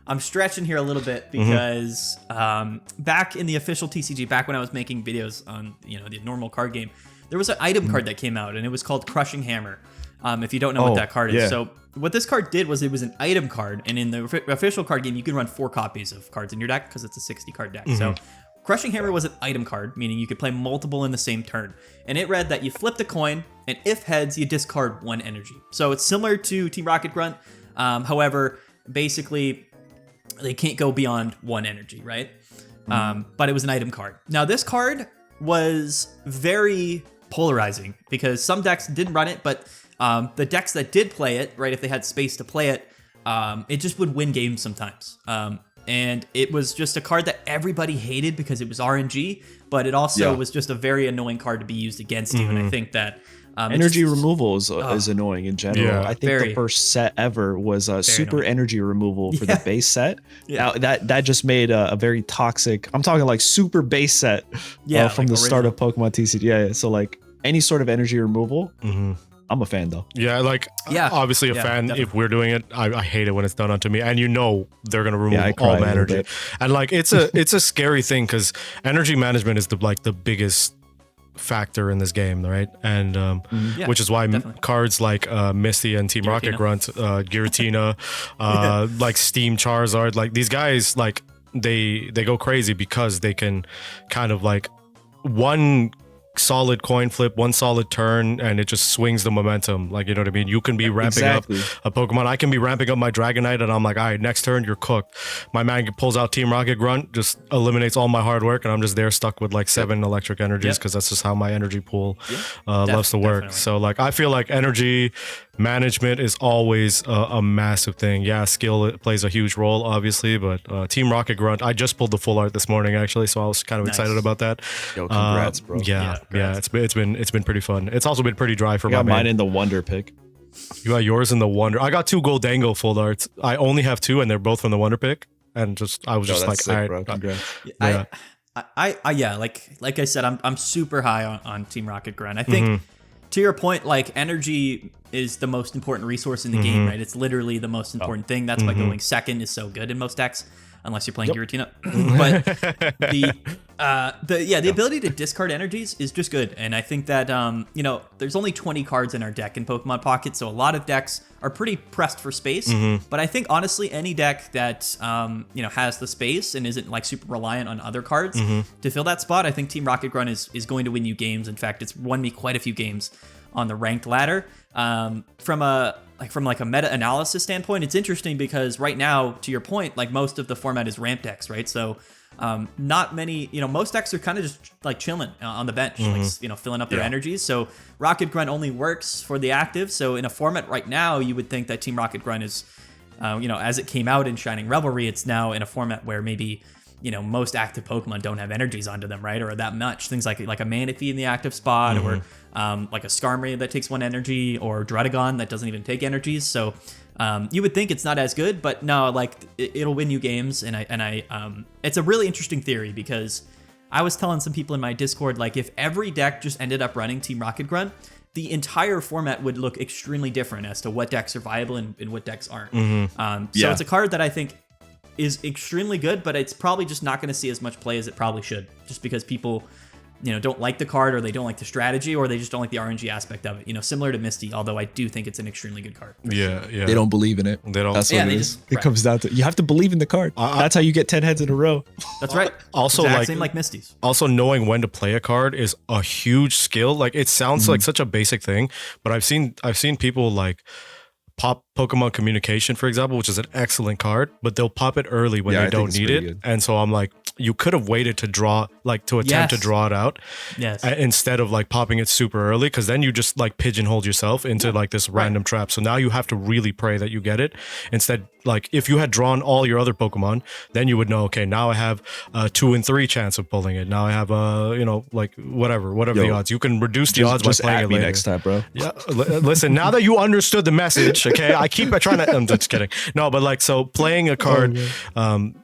I'm stretching here a little bit because back in the official TCG, back when I was making videos on the normal card game, there was an item card that came out, and it was called Crushing Hammer. If you don't know what that card is, so what this card did was it was an item card, and in the official card game, you can run 4 copies of cards in your deck because it's a 60 card deck. So Crushing Hammer was an item card, meaning you could play multiple in the same turn. And it read that you flip the coin, and if heads, you discard 1 energy. So it's similar to Team Rocket Grunt. However, basically, they can't go beyond 1 energy, right? But it was an item card. Now, this card was very polarizing because some decks didn't run it, but the decks that did play it, right, if they had space to play it, it just would win games sometimes. And it was just a card that everybody hated because it was RNG, but it also was just a very annoying card to be used against you. And I think that energy removal is annoying in general. Yeah. I think the first set ever was super annoying. Energy removal for the base set. Now, that just made a very toxic. I'm talking like super base set from the start of Pokemon TCG. Yeah, so like any sort of energy removal. I'm a fan though. Yeah, obviously a fan. Definitely. If we're doing it, I hate it when it's done onto me. And they're gonna remove all my energy. And like it's a scary thing because energy management is the biggest factor in this game, right? And which is why cards like Misty and Team Rocket Grunt, Giratina, like Steam Charizard, like these guys, like they go crazy because they can kind of like one solid coin flip, one solid turn, and it just swings the momentum. Like, you know what I mean? You can be ramping up a Pokemon. I can be ramping up my Dragonite, and I'm like, all right, next turn, you're cooked. My man pulls out Team Rocket Grunt, just eliminates all my hard work, and I'm just there stuck with like 7 electric energies because that's just how my energy pool loves to work. Definitely. So like, I feel like energy management is always a massive thing. Yeah, skill plays a huge role, obviously, but Team Rocket Grunt, I just pulled the full art this morning, actually, so I was kind of excited about that. Yo, congrats, bro. Yeah, it's been pretty fun. It's also been pretty dry for I got mine in the Wonder pick. You got yours in the Wonder. I got 2 Goldango full arts. I only have 2, and they're both from the Wonder pick. And I was just like, sick, all right, bro. Like I said, I'm super high on Team Rocket Grunt. I think to your point, like energy is the most important resource in the game, right? It's literally the most important thing. That's why going second is so good in most decks, unless you're playing Giratina. But the ability to discard energies is just good. And I think that there's only 20 cards in our deck in Pokemon Pocket, so a lot of decks are pretty pressed for space. But I think honestly, any deck that has the space and isn't like super reliant on other cards to fill that spot, I think Team Rocket Grunt is going to win you games. In fact, it's won me quite a few games on the ranked ladder. From a meta analysis standpoint, it's interesting because right now, to your point, like most of the format is ramp decks, right? So not many, most decks are kind of just like chilling on the bench, like, filling up their energies. So Rocket Grunt only works for the active. So in a format right now, you would think that Team Rocket Grunt is, as it came out in Shining Revelry, it's now in a format where maybe, most active Pokemon don't have energies onto them, right? Or that much. Things like a Manaphy in the active spot, or like a Skarmory that takes 1 energy, or Druddigon that doesn't even take energies. So you would think it's not as good, but no, like it'll win you games. And I it's a really interesting theory because I was telling some people in my Discord, like if every deck just ended up running Team Rocket Grunt, the entire format would look extremely different as to what decks are viable and what decks aren't. So it's a card that I think is extremely good, but it's probably just not going to see as much play as it probably should, just because people, don't like the card, or they don't like the strategy, or they just don't like the RNG aspect of it. Similar to Misty, although I do think it's an extremely good card. Yeah. They don't believe in it. They don't. That's what it is. It comes down to, you have to believe in the card. That's how you get 10 heads in a row. That's right. Also, same like Misty's. Also, knowing when to play a card is a huge skill. Like, it sounds like such a basic thing, but I've seen people like pop Pokemon Communication, for example, which is an excellent card, but they'll pop it early when they don't need it. Good. And so I'm like, you could have waited to draw, like to attempt to draw it out, instead of like popping it super early, because then you just like pigeonholed yourself into like this random trap. So now you have to really pray that you get it. Instead, like if you had drawn all your other Pokemon, then you would know, okay, now I have a 2 in 3 chance of pulling it. Now I have like whatever the odds. You can reduce the odds by playing it later. Next time, bro. Yeah, listen. Now that you understood the message, okay, I keep trying to. I'm just kidding. No, but like, so playing a card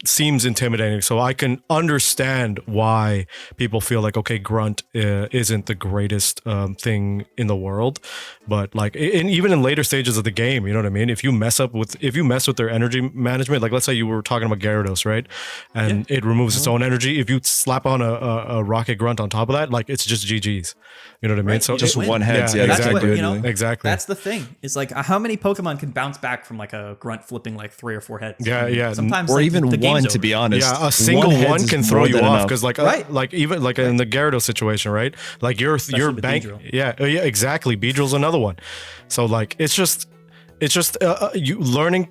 seems intimidating. So I can understand why people feel like, okay, Grunt isn't the greatest thing in the world, but like, even in later stages of the game, you know what I mean? If you mess with their energy management, like let's say you were talking about Gyarados, right? And it removes its own energy. If you slap on a Rocket Grunt on top of that, like it's just GG's. You know what I mean? Right. So just one heads. Yeah, exactly. Exactly. That's the thing. It's like how many Pokemon can bounce back from like a Grunt flipping like 3 or 4 heads? Yeah. Sometimes, or like, even the game's one, over. to be honest. Yeah, a single one can throw you off because like like even like in the Gyarados situation, right? Like your bank. Beedrill. Yeah, exactly. Beedrill's another one. So like it's just you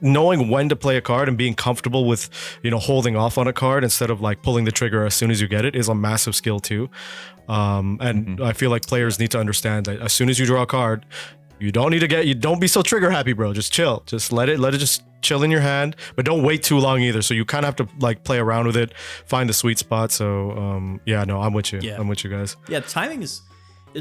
knowing when to play a card and being comfortable with, holding off on a card instead of like pulling the trigger as soon as you get it is a massive skill too. And I feel like players need to understand that as soon as you draw a card, you don't be so trigger happy, bro. Just chill. Just let it just chill in your hand, but don't wait too long either. So you kind of have to like play around with it, find the sweet spot. So I'm with you. Yeah. I'm with you guys. Yeah, timing is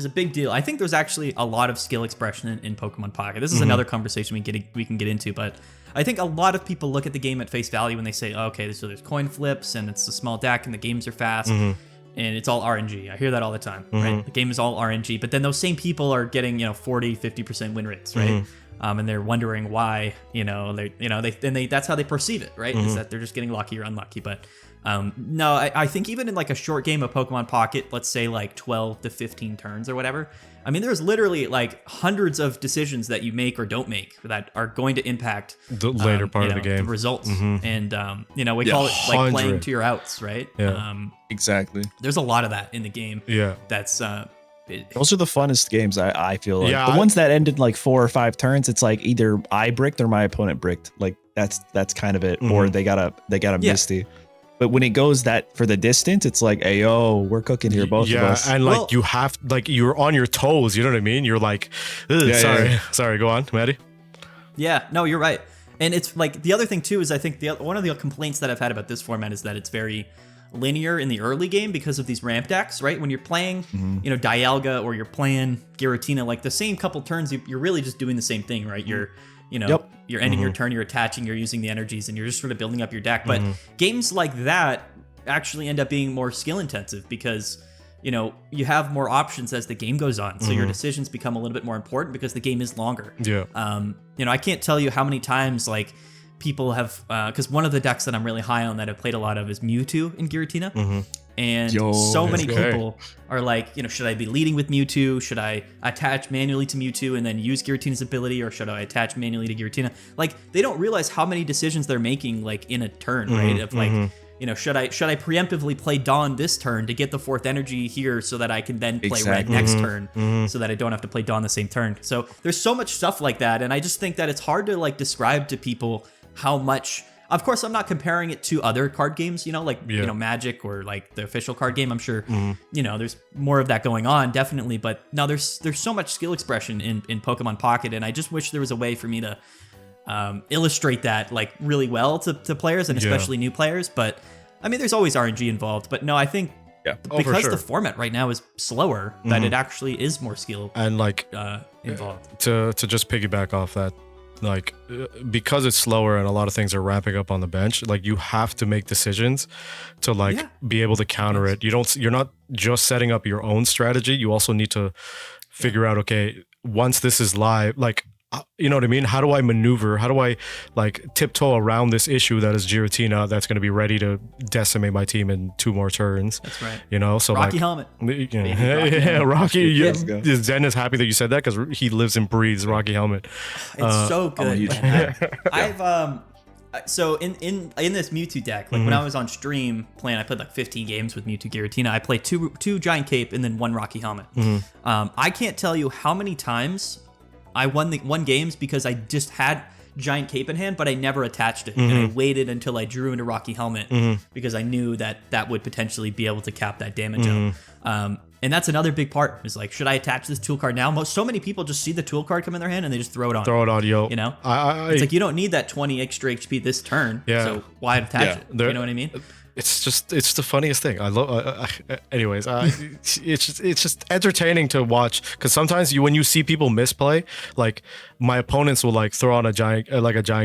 a big deal. I think there's actually a lot of skill expression in Pokemon Pocket. This is another conversation we can get into, but I think a lot of people look at the game at face value when they say, oh, okay, so there's coin flips and it's a small deck and the games are fast and it's all RNG. I hear that all the time, right? The game is all RNG, but then those same people are getting 40, 50% win rates, right? And they're wondering why, that's how they perceive it, right? Is that they're just getting lucky or unlucky, but no, I think even in like a short game of Pokemon Pocket, let's say like 12 to 15 turns or whatever, I mean, there's literally like hundreds of decisions that you make or don't make that are going to impact the later part of the game, the results. And, we call it like playing to your outs, right? Yeah, exactly. There's a lot of that in the game. Yeah. That's, those are the funnest games, I feel like. The ones that ended like 4 or 5 turns, it's like either I bricked or my opponent bricked. Like that's kind of it. Or they got a Misty. But when it goes that for the distance, it's like, hey, yo, we're cooking here, both of us. And like you have, like you're on your toes. You know what I mean? You're like, sorry. Go on, Maddie. Yeah, no, you're right. And it's like the other thing too is I think one of the complaints that I've had about this format is that it's very linear in the early game because of these ramp decks, right? When you're playing, Dialga or you're playing Giratina, like the same couple turns, you're really just doing the same thing, right? You're you're ending your turn, you're attaching, you're using the energies, and you're just sort of building up your deck. But games like that actually end up being more skill intensive because, you have more options as the game goes on. So your decisions become a little bit more important because the game is longer. Yeah. I can't tell you how many times like people have, because one of the decks that I'm really high on that I've played a lot of is Mewtwo and Giratina. And so many people are like, should I be leading with Mewtwo? Should I attach manually to Mewtwo and then use Giratina's ability? Or should I attach manually to Giratina? Like, they don't realize how many decisions they're making, like, in a turn, right? Of like, should I preemptively play Dawn this turn to get the 4th energy here so that I can then play Red next turn so that I don't have to play Dawn the same turn? So there's so much stuff like that. And I just think that it's hard to, like, describe to people how much. Of course, I'm not comparing it to other card games, Magic or like the official card game. I'm sure, there's more of that going on, definitely. But no, there's so much skill expression in Pokemon Pocket, and I just wish there was a way for me to illustrate that like really well to players and especially new players. But I mean, there's always RNG involved. But no, I think because the format right now is slower, that it actually is more skill and like involved. To just piggyback off that. Like because it's slower and a lot of things are ramping up on the bench, like you have to make decisions to like be able to counter it. You're not just setting up your own strategy. You also need to figure out, okay, once this is live, like, you know what I mean? How do I maneuver? How do I like tiptoe around this issue that is Giratina that's going to be ready to decimate my team in 2 more turns? That's right. So Rocky like, Helmet. Rocky. Yeah. Zen is happy that you said that because he lives and breathes Rocky Helmet. It's so good. I've so in this Mewtwo deck, like when I was on stream playing, I played like 15 games with Mewtwo Giratina. I played two Giant Cape and then 1 Rocky Helmet. I can't tell you how many times I won games because I just had Giant Cape in hand, but I never attached it. And I waited until I drew into Rocky Helmet because I knew that would potentially be able to cap that damage out. And that's another big part is like, should I attach this tool card now? So many people just see the tool card come in their hand and they just throw it on. Yo. It's like, you don't need that 20 extra HP this turn. Yeah. So why attach it? You know what I mean? It's the funniest thing. I love. Anyways, it's just entertaining to watch because sometimes when you see people misplay, like my opponents will like throw on a giant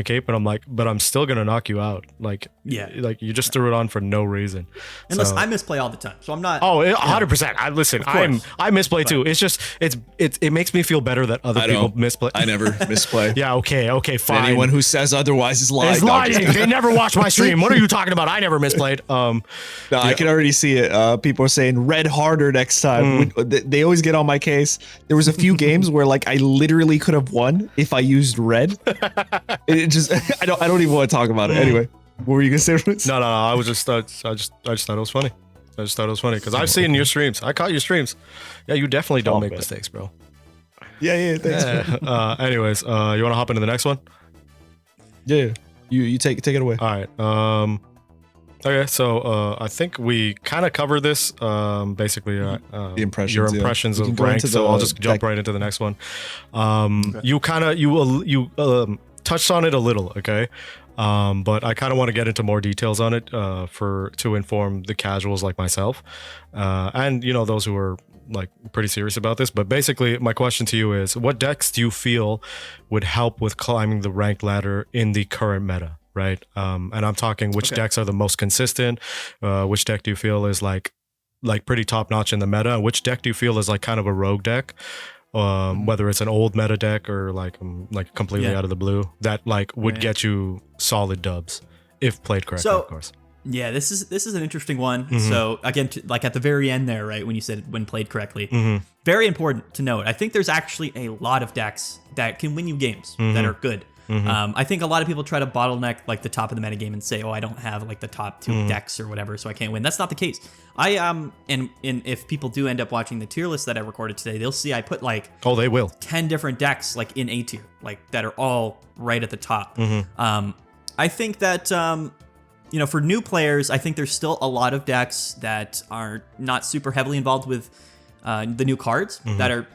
cape, and I'm like, but I'm still gonna knock you out. Like, like you just threw it on for no reason. And listen, I misplay all the time, so I'm not. Oh, 100%. I misplay too. It's just it makes me feel better that other people misplay. I never misplay. Yeah. Okay. Fine. Anyone who says otherwise is lying. They never watch my stream. What are you talking about? I never misplayed. I can already see it. People are saying red harder next time. They always get on my case. There was a few games where like I literally could have won if I used red. It just I don't even want to talk about it. Anyway, what were you gonna say? No. I just thought it was funny. I just thought it was funny because I've seen your streams. I caught your streams. Yeah, you definitely don't make mistakes, bro. Yeah. Thanks. Anyways, you want to hop into the next one? Yeah. You take it away. All right. Okay, so I think we kind of covered this. Basically, the impressions, your impressions of rank. So I'll just jump right into the next one. You touched on it a little, okay, but I kind of want to get into more details on it to inform the casuals like myself, and those who are like pretty serious about this. But basically, my question to you is, what decks do you feel would help with climbing the ranked ladder in the current meta? Right. And I'm talking which decks are the most consistent, which deck do you feel is like pretty top notch in the meta, and which deck do you feel is like kind of a rogue deck, whether it's an old meta deck or like completely out of the blue that like would get you solid dubs if played correctly, of course. Yeah, this is an interesting one. So again, like at the very end there, right, when you said when played correctly, very important to note. I think there's actually a lot of decks that can win you games that are good. I think a lot of people try to bottleneck like the top of the metagame and say, oh, I don't have like the top 2 decks or whatever, so I can't win. That's not the case. And if people do end up watching the tier list that I recorded today, they'll see I put like they will 10 different decks like in A tier, like that are all right at the top. I think that for new players, I think there's still a lot of decks that are not super heavily involved with the new cards that are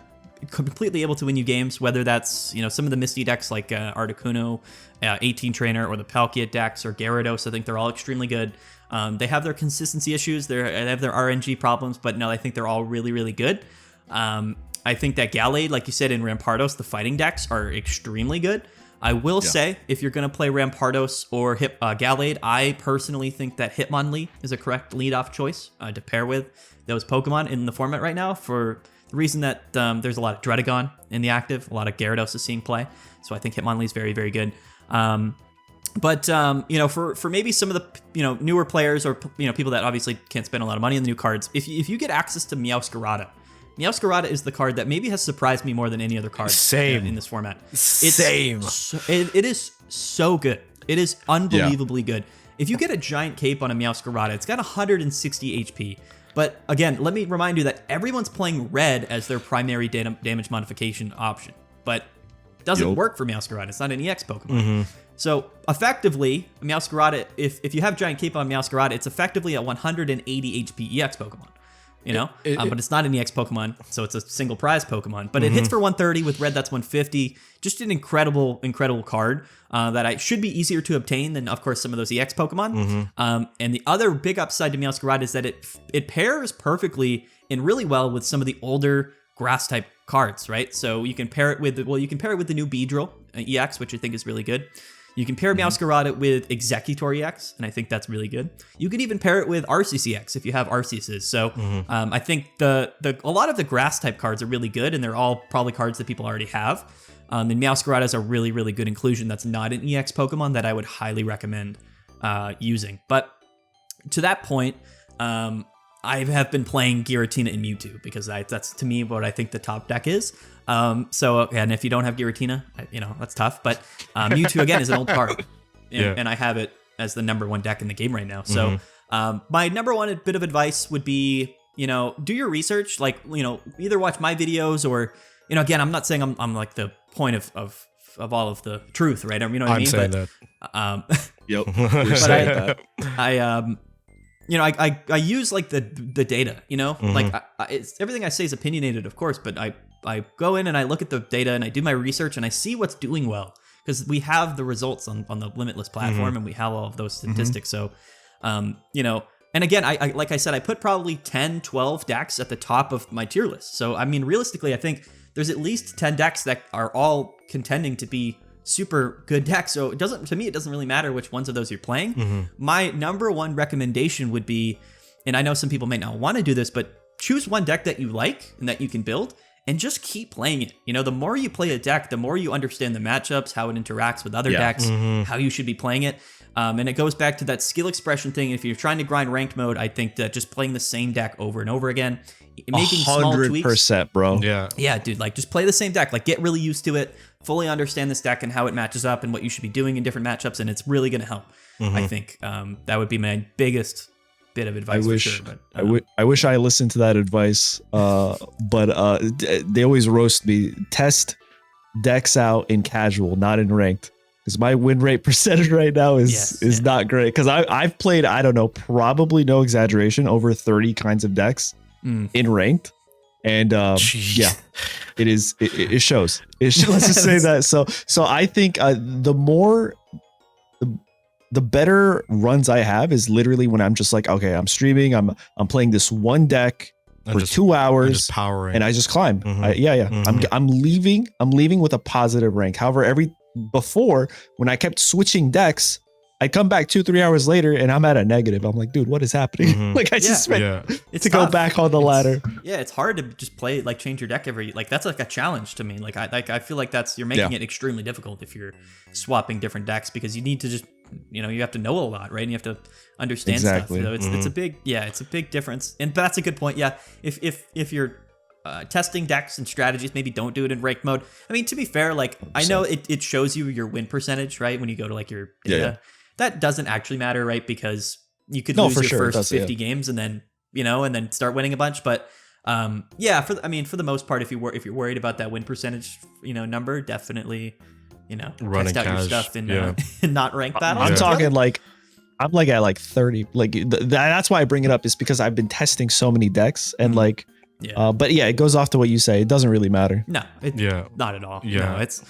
completely able to win you games, whether that's some of the Misty decks like Articuno, 18 Trainer, or the Palkia decks, or Gyarados. I think they're all extremely good. They have their consistency issues, they have their RNG problems, but no, I think they're all really, really good. I think that Gallade, like you said, in Rampardos, the fighting decks are extremely good. I will say, if you're going to play Rampardos or Gallade, I personally think that Hitmonlee is a correct lead-off choice to pair with those Pokemon in the format right now, for the reason that there's a lot of Dredagon in the active, a lot of Gyarados is seeing play, so I think Hitmonlee is very, very good. But for maybe some of the newer players, or people that obviously can't spend a lot of money on the new cards, if you get access to Meowscarada is the card that maybe has surprised me more than any other card in this format. It is so good. It is unbelievably good. If you get a giant cape on a Meowscarada, it's got 160 HP. But again, let me remind you that everyone's playing red as their primary damage modification option. But it doesn't work for Meowscarada. It's not an EX Pokemon. So effectively, Meowscarada, if you have Giant Cape on Meowscarada, it's effectively a 180 HP EX Pokemon. But it's not an EX Pokemon, so it's a single prize Pokemon. But it hits for 130. With red, that's 150. Just an incredible card that should be easier to obtain than, of course, some of those EX Pokemon. And the other big upside to Meowscarada is that it pairs perfectly and really well with some of the older grass type cards, right? So you can pair it with the new Beedrill EX, which I think is really good. You can pair Meowscarada with Executor EX, and I think that's really good. You could even pair it with Arceus EX if you have Arceuses. So I think a lot of the grass type cards are really good, and they're all probably cards that people already have. And Meowscarada is a really, really good inclusion that's not an EX Pokemon that I would highly recommend using. But to that point, I have been playing Giratina and Mewtwo because that's to me what I think the top deck is. And if you don't have Giratina, that's tough. But Mewtwo again is an old card, and I have it as the number 1 deck in the game right now. So my number 1 bit of advice would be, do your research. Like, either watch my videos or, again, I'm not saying I'm like the point of all of the truth, right? You know what I mean? I'm saying that. Yep. We're saying that. I use like the data, like it's everything I say is opinionated, of course, but I go in and I look at the data and I do my research and I see what's doing well, because we have the results on the Limitless platform and we have all of those statistics. So, and again, I like I said, I put probably 10, 12 decks at the top of my tier list. So, I mean, realistically, I think there's at least 10 decks that are all contending to be super good decks. So it doesn't really matter which ones of those you're playing. My number one recommendation would be, and I know some people may not want to do this, but choose one deck that you like and that you can build and just keep playing it. You know, the more you play a deck, the more you understand the matchups, how it interacts with other decks, how you should be playing it. And it goes back to that skill expression thing. If you're trying to grind ranked mode, I think that just playing the same deck over and over again, making small tweaks. 100%, bro. Yeah, dude, like just play the same deck. Like get really used to it, fully understand this deck and how it matches up and what you should be doing in different matchups, and it's really going to help. I think that would be my biggest bit of advice. I wish I listened to that advice, but they always roast me. Test decks out in casual, not in ranked, because my win rate percentage right now is not great. Because I've played, I don't know, probably no exaggeration, over 30 kinds of decks in ranked, and yeah, it is. It shows. It shows. Let's just say that. So I think the better runs I have is literally when I'm just like, okay, I'm streaming, I'm playing this one deck for 2 hours, and I just climb. I'm leaving with a positive rank. However, before when I kept switching decks, I'd come back 2-3 hours later and I'm at a negative. I'm like, dude, what is happening? Like I just spent to go back on the ladder. Yeah, it's hard to just play, like change your deck that's like a challenge to me. Like I feel like you're making it extremely difficult if you're swapping different decks, because you need to just, you have to know a lot, right? And you have to understand stuff. So it's a big difference. And that's a good point. Yeah, if you're testing decks and strategies, maybe don't do it in ranked mode. I mean, to be fair, like I know it shows you your win percentage, right? When you go to like your data, that doesn't actually matter, right? Because you could lose your first 50 games and then and then start winning a bunch. But for the most part, if you're worried about that win percentage, number, definitely. Test out your stuff in not ranked battles. I'm talking like I'm like at like 30. Like that's why I bring it up, is because I've been testing so many decks and but it goes off to what you say. It doesn't really matter. No, not at all. Yeah, no, it's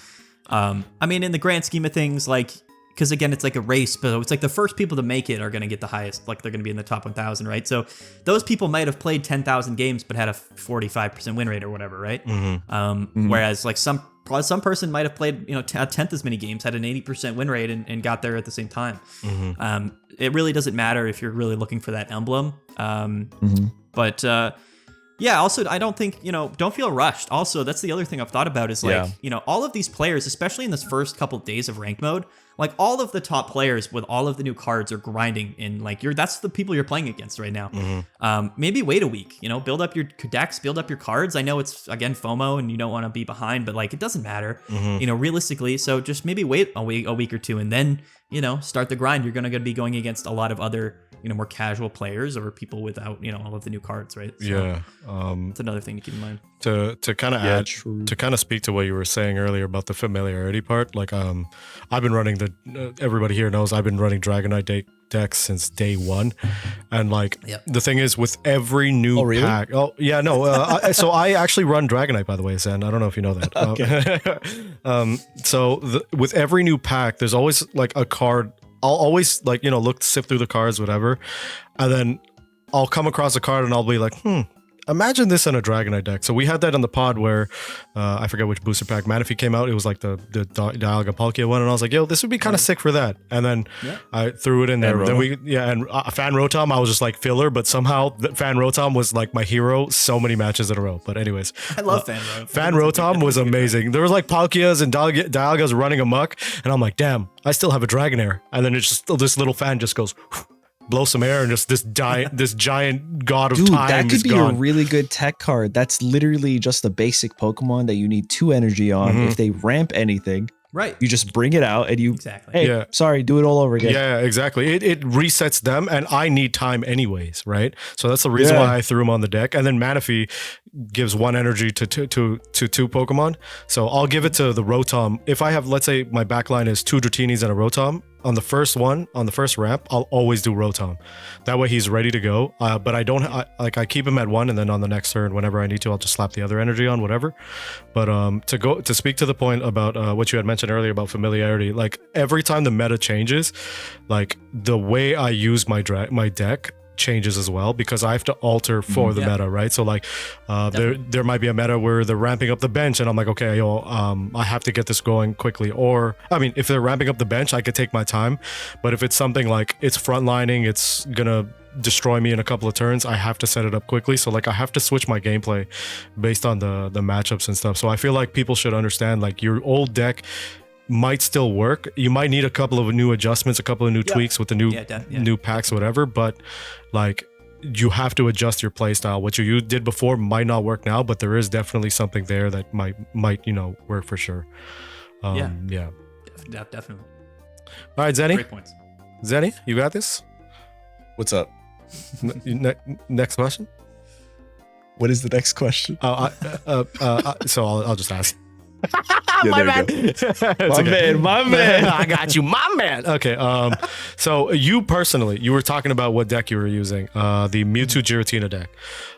I mean, in the grand scheme of things, like, because again, it's like a race, but it's like the first people to make it are going to get the highest, like they're going to be in the top 1,000, right? So those people might have played 10,000 games but had a 45% win rate or whatever, right? Whereas like some person might have played a tenth as many games, had an 80% win rate, and got there at the same time. It really doesn't matter if you're really looking for that emblem. But also, I don't think, don't feel rushed. Also, that's the other thing I've thought about is like, all of these players, especially in this first couple days of ranked mode, like all of the top players with all of the new cards are grinding, and like that's the people you're playing against right now. Maybe wait a week, build up your decks, build up your cards. I know it's, again, FOMO and you don't want to be behind, but like it doesn't matter, realistically. So just maybe wait a week or two and then, start the grind. You're going to be going against a lot of other, more casual players or people without, all of the new cards, right? So, it's another thing to keep in mind. To kind of add, to kind of speak to what you were saying earlier about the familiarity part, like I've been running everybody here knows I've been running Dragonite decks since day one, and like the thing is, with every new pack, so I actually run Dragonite, by the way, Zen. I don't know if you know that. With every new pack, there's always like a card. I'll always like sift through the cards, whatever, and then I'll come across a card and I'll be like, imagine this in a Dragonite deck. So we had that on the pod where I forget which booster pack Manaphy came out. It was like the Dialga Palkia one, and I was like, yo, this would be kind of sick for that. And then I threw it in there. Then Fan Rotom, I was just like filler, but somehow Fan Rotom was like my hero so many matches in a row. But anyways, I love Fan Rotom. Fan Rotom was amazing. There was like Palkias and Dialgas running amok, and I'm like, damn, I still have a Dragonair. And then it's just this little fan just goes blow some air, and just this giant god of time that could is be gone. A really good tech card. That's literally just a basic Pokemon that you need 2 energy on. If they ramp anything, right, you just bring it out and you sorry, do it all over again. Yeah, exactly. It resets them, and I need time anyways, right? So that's the reason why I threw him on the deck. And then Manaphy gives 1 energy to two Pokemon. So I'll give it to the Rotom. If I have, let's say my backline is 2 Dratinis and a Rotom, on the first ramp, I'll always do Rotom. That way he's ready to go. But I don't I keep him at 1, and then on the next turn, whenever I need to, I'll just slap the other energy on, whatever. But to speak to the point about what you had mentioned earlier about familiarity, like every time the meta changes, like the way I use my deck changes as well, because I have to alter for the meta, right? So like there might be a meta where they're ramping up the bench and I'm like, okay, I have to get this going quickly. Or I mean, if they're ramping up the bench, I could take my time, but if it's something like it's frontlining, it's gonna destroy me in a couple of turns, I have to set it up quickly. So like I have to switch my gameplay based on the matchups and stuff. So I feel like people should understand, like, your old deck might still work. You might need a couple of new adjustments, a couple of new tweaks with the new packs, whatever, but like you have to adjust your play style. What you did before might not work now, but there is definitely something there that might work for sure. Definitely. All right, Zenny. Great points. Zenny, you got this? What's up? Next question. What is the next question? So I'll just ask. My man. I got you, my man. Okay. So you personally, you were talking about what deck you were using, the Mewtwo Giratina deck.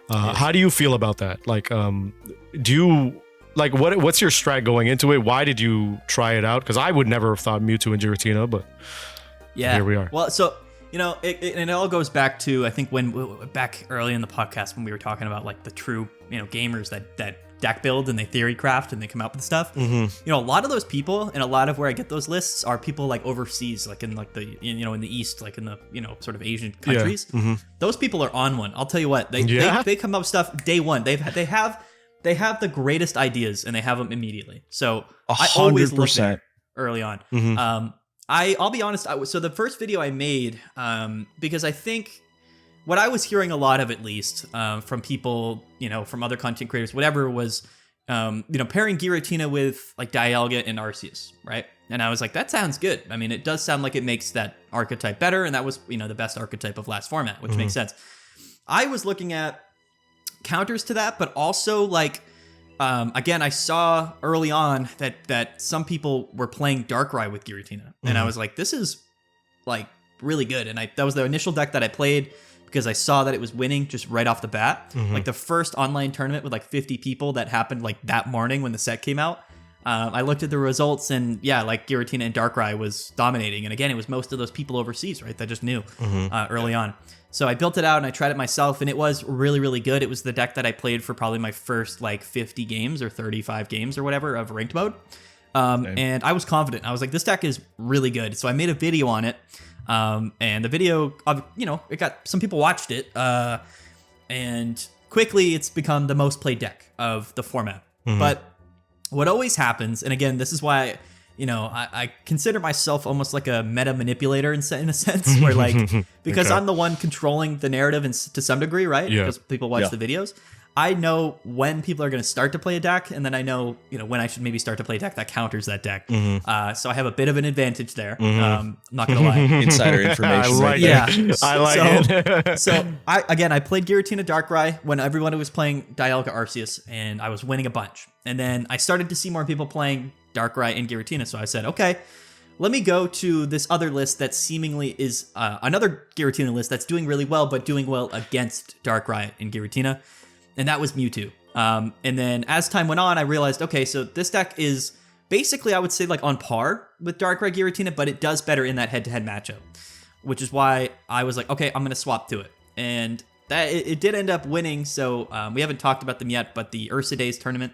How do you feel about that? Like, do you like what's your strat going into it? Why did you try it out? Because I would never have thought Mewtwo and Giratina, but here we are. Well, so it all goes back to, I think, back early in the podcast when we were talking about like the true gamers that deck build and they theory craft and they come out with stuff. A lot of those people, and a lot of where I get those lists are people like overseas, like in like the in the East, like in the sort of Asian countries. Those people are on one. I'll tell you what, they come up with stuff day one. They have the greatest ideas and they have them immediately. So 100%. I always look there early on. I'll be honest. So the first video I made, because I think what I was hearing a lot of, at least from people, from other content creators, whatever, was, pairing Giratina with like Dialga and Arceus, right? And I was like, that sounds good. I mean, it does sound like it makes that archetype better, and that was, the best archetype of last format, which makes sense. I was looking at counters to that, but also like, again, I saw early on that some people were playing Darkrai with Giratina, and I was like, this is like really good. And that was the initial deck that I played because I saw that it was winning just right off the bat. Like the first online tournament with like 50 people that happened like that morning when the set came out. I looked at the results, and like Giratina and Darkrai was dominating. And again, it was most of those people overseas, right? That just knew early on. So I built it out and I tried it myself, and it was really, really good. It was the deck that I played for probably my first like 50 games or 35 games or whatever of ranked mode. And I was confident. I was like, this deck is really good. So I made a video on it. And the video, it got some people watched it. And quickly it's become the most played deck of the format. But what always happens, and again, this is why I consider myself almost like a meta manipulator in a sense, where like, because I'm the one controlling the narrative to some degree, right? Because people watch the videos. I know when people are going to start to play a deck, and then I know, when I should maybe start to play a deck that counters that deck. So I have a bit of an advantage there. I'm not going to lie. Insider information. I like it. So I played Giratina Darkrai when everyone was playing Dialga Arceus, and I was winning a bunch. And then I started to see more people playing Darkrai and Giratina. So I said, okay, let me go to this other list that seemingly is another Giratina list that's doing really well, but doing well against Darkrai and Giratina. And that was Mewtwo. And then as time went on, I realized, okay, so this deck is basically, I would say, like on par with Darkrai Giratina, but it does better in that head-to-head matchup, which is why I was like, okay, I'm going to swap to it. And that it did end up winning. So we haven't talked about them yet, but the Ursa Days tournament,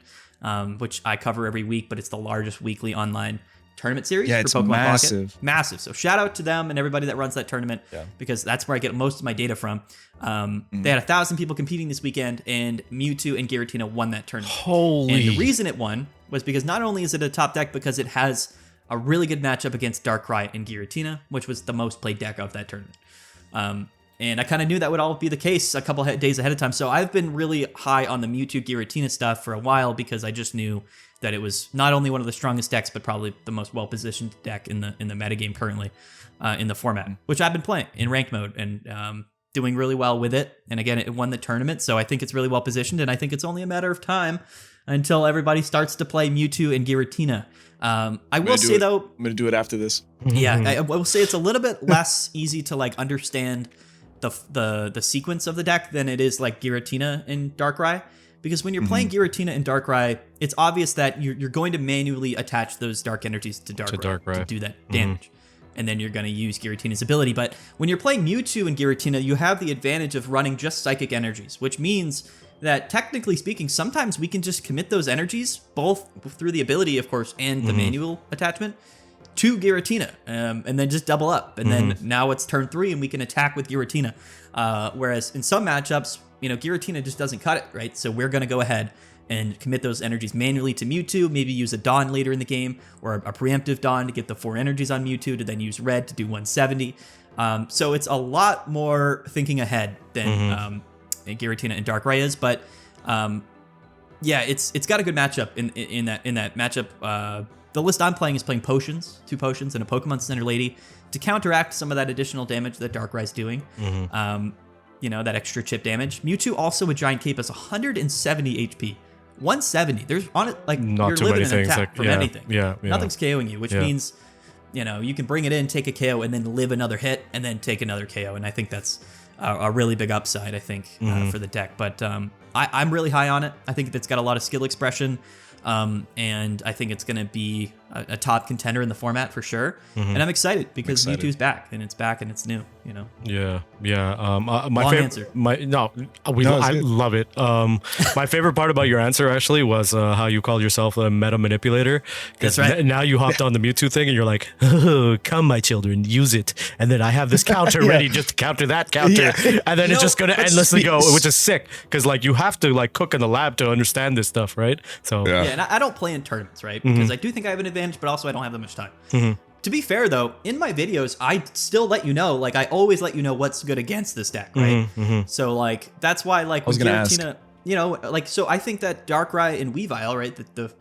which I cover every week, but it's the largest weekly online tournament series for Pokemon massive. Pocket. Massive. So shout out to them and everybody that runs that tournament, because that's where I get most of my data from. They had 1,000 people competing this weekend, and Mewtwo and Giratina won that tournament. Holy! And the reason it won was because not only is it a top deck, because it has a really good matchup against Darkrai and Giratina, which was the most played deck of that tournament. And I kind of knew that would all be the case a couple days ahead of time. So I've been really high on the Mewtwo Giratina stuff for a while, because I just knew that it was not only one of the strongest decks, but probably the most well-positioned deck in the metagame currently in the format, which I've been playing in ranked mode and doing really well with it. And again, it won the tournament, so I think it's really well-positioned, and I think it's only a matter of time until everybody starts to play Mewtwo and Giratina. I will say, though... I'm going to do it after this. Yeah, I will say it's a little bit less easy to like understand the sequence of the deck than it is like Giratina and Darkrai. Because when you're playing Giratina and Darkrai, it's obvious that you're going to manually attach those dark energies to Darkrai to do that damage. and then you're going to use Giratina's ability. But when you're playing Mewtwo and Giratina, you have the advantage of running just Psychic Energies, which means that technically speaking, sometimes we can just commit those energies, both through the ability, of course, and the manual attachment, to Giratina, and then just double up. And then now it's turn 3, and we can attack with Giratina. Whereas in some matchups, Giratina just doesn't cut it, right? So we're going to go ahead and commit those energies manually to Mewtwo, maybe use a Dawn later in the game, or a preemptive Dawn to get the 4 energies on Mewtwo, to then use Red to do 170. So it's a lot more thinking ahead than Giratina and Darkrai is, but yeah, it's got a good matchup in that matchup. The list I'm playing is playing potions, 2 potions, and a Pokemon Center Lady to counteract some of that additional damage that Darkrai's doing. That extra chip damage. Mewtwo also with Giant Cape has 170 HP. 170. There's on it like not you're too living many an things attack like, from anything. Yeah. Nothing's KOing you, which means you can bring it in, take a KO, and then live another hit, and then take another KO. And I think that's a really big upside, I think, for the deck. But I'm really high on it. I think it's got a lot of skill expression, and I think it's going to be a top contender in the format for sure. And I'm excited because Mewtwo's back, and it's new. Yeah. My Long favorite answer. I love it. My favorite part about your answer actually was how you called yourself a meta manipulator. That's right. Now you hopped on the Mewtwo thing and you're like, oh, come my children, use it. And then I have this counter ready just to counter that counter. And then it's just going to endlessly go, which is sick. Because like you have to like cook in the lab to understand this stuff, right? So and I don't play in tournaments, right? Because I do think I have an advantage, but also I don't have that much time. To be fair, though, in my videos, I still let you know, like I always let you know what's good against this deck, right? So like that's why like with Giratina, so I think that Darkrai and Weavile, right, the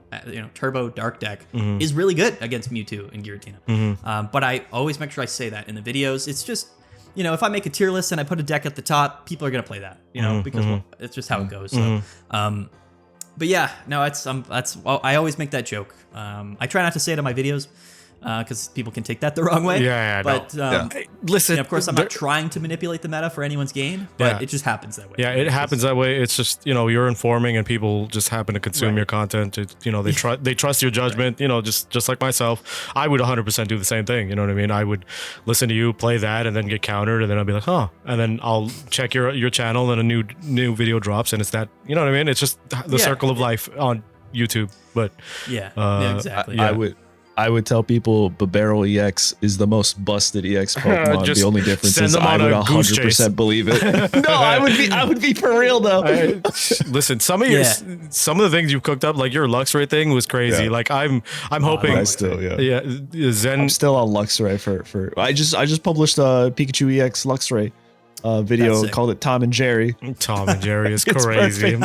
Turbo Dark deck is really good against Mewtwo and Giratina. But I always make sure I say that in the videos. It's just if I make a tier list and I put a deck at the top, people are gonna play that, because it's just how it goes. So, but yeah, no, I always make that joke. I try not to say it in my videos, because people can take that the wrong way. But listen, of course, I'm not trying to manipulate the meta for anyone's gain, but it just happens that way. Yeah, it happens that way. It's just you're informing, and people just happen to consume your content. They trust your judgment. Just like myself, I would 100% do the same thing. You know what I mean? I would listen to you play that, and then get countered, and then I'll be like, huh, and then I'll check your channel, and a new video drops, and it's that. You know what I mean? It's just the circle of life on YouTube. But exactly. I would tell people Barrel EX is the most busted EX Pokemon. The only difference is I would 100% believe it. No, I would be for real though. Listen, some of the things you cooked up, like your Luxray thing, was crazy. Yeah. Like I'm hoping. I still, Zen. I'm still on Luxray for. I just published a Pikachu EX Luxray video, called it Tom and Jerry. Tom and Jerry is crazy.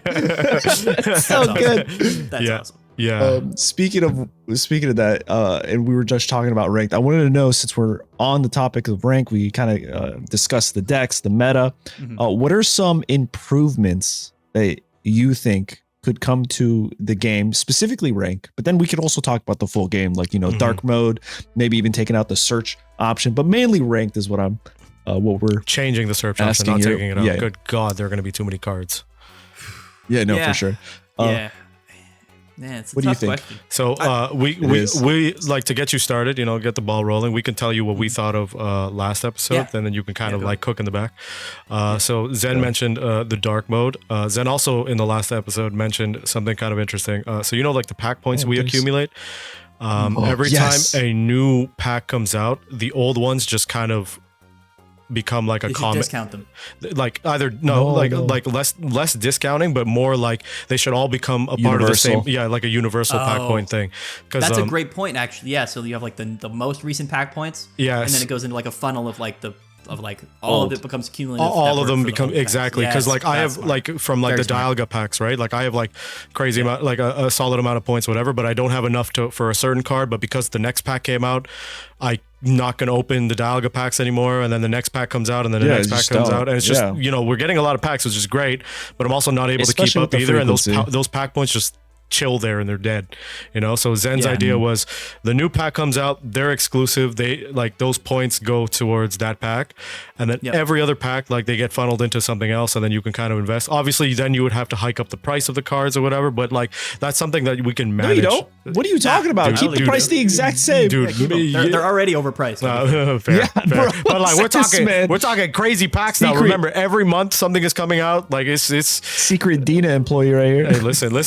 It's so good. That's awesome. Yeah. Speaking of that, and we were just talking about ranked, I wanted to know, since we're on the topic of rank, we kind of discussed the decks, the meta. What are some improvements that you think could come to the game, specifically rank? But then we could also talk about the full game, like dark mode, maybe even taking out the search option, but mainly ranked is what I'm. What we're changing the search option, not taking it out. Yeah. Good God, there are going to be too many cards. For sure. It's a what do you think? question. So we like to get you started, get the ball rolling. We can tell you what we thought of last episode, and then you can kind of like cook in the back. So Zen mentioned the dark mode. Zen also in the last episode mentioned something kind of interesting. So like the pack points we accumulate. Every time a new pack comes out, the old ones just kind of become like a common. Discount them. Like either like less discounting, but more like they should all become a part of the same. Yeah, like a universal pack point thing. Because that's a great point, actually. Yeah, so you have like the most recent pack points. Yeah, and then it goes into like a funnel of like all of it becomes cumulative. All of them become exactly, because like I have like from like the Dialga packs, right? Like I have like crazy amount, like a solid amount of points, whatever, but I don't have enough for a certain card. But because the next pack came out, I'm not going to open the Dialga packs anymore, and then the next pack comes out, and then the next pack comes out, and it's just we're getting a lot of packs, which is great, but I'm also not able to keep up either, and those pack points just chill there and they're dead, you know. So Zen's idea was the new pack comes out, they're exclusive, they like those points go towards that pack, and then every other pack like they get funneled into something else, and then you can kind of invest. Obviously then you would have to hike up the price of the cards or whatever, but like that's something that we can manage. No, you don't. What are you talking about? Keep the price the exact same, dude. They're already overpriced. Fair. Bro, but like we're talking crazy packs now. Remember, every month something is coming out. Like it's secret Dina employee right here. Hey, listen.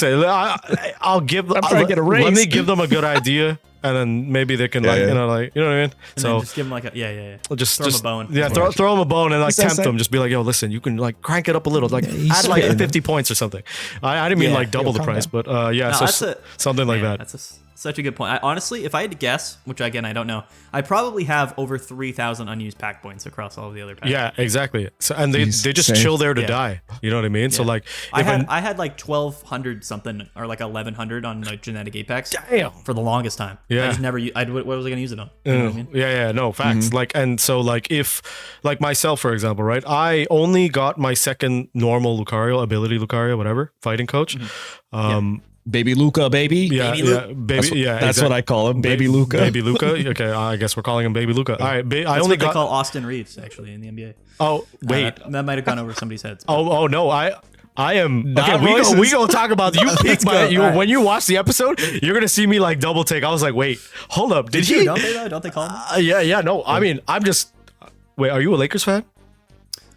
I'll give. I'm trying to get a raise. Let me give them a good idea, and then maybe they can you know what I mean. So just give them like a Just throw them a bone. Yeah, throw them a bone and like tempt them. Just be like, yo, listen, you can like crank it up a little, like add like 50 points or something. I didn't mean like double the price, but so something like that. That's such a good point. Honestly, if I had to guess, which again I don't know, I probably have over 3,000 unused pack points across all of the other packs. Yeah, exactly. So and they just chill there to die. You know what I mean? So like I had like 1,200 something or like 1,100 on like genetic apex. Damn. For the longest time. Yeah. I just never. What was I gonna use it on? You know what I mean? Yeah. No facts. Like and so like if like myself for example, right? I only got my second normal Lucario, ability Lucario, whatever, fighting coach. Baby Luca, baby. That's what I call him, Baby Luca. Baby Luca. Okay, I guess we're calling him Baby Luca. All right, I only got. They call Austin Reeves actually in the NBA. Oh wait, that might have gone over somebody's heads. Oh no, I am. Okay, we gonna talk about you. Peek when you watch the episode, you're gonna see me like double take. I was like, wait, hold up, did he? Don't they call him? Yeah. No, I mean, I'm just. Wait, are you a Lakers fan?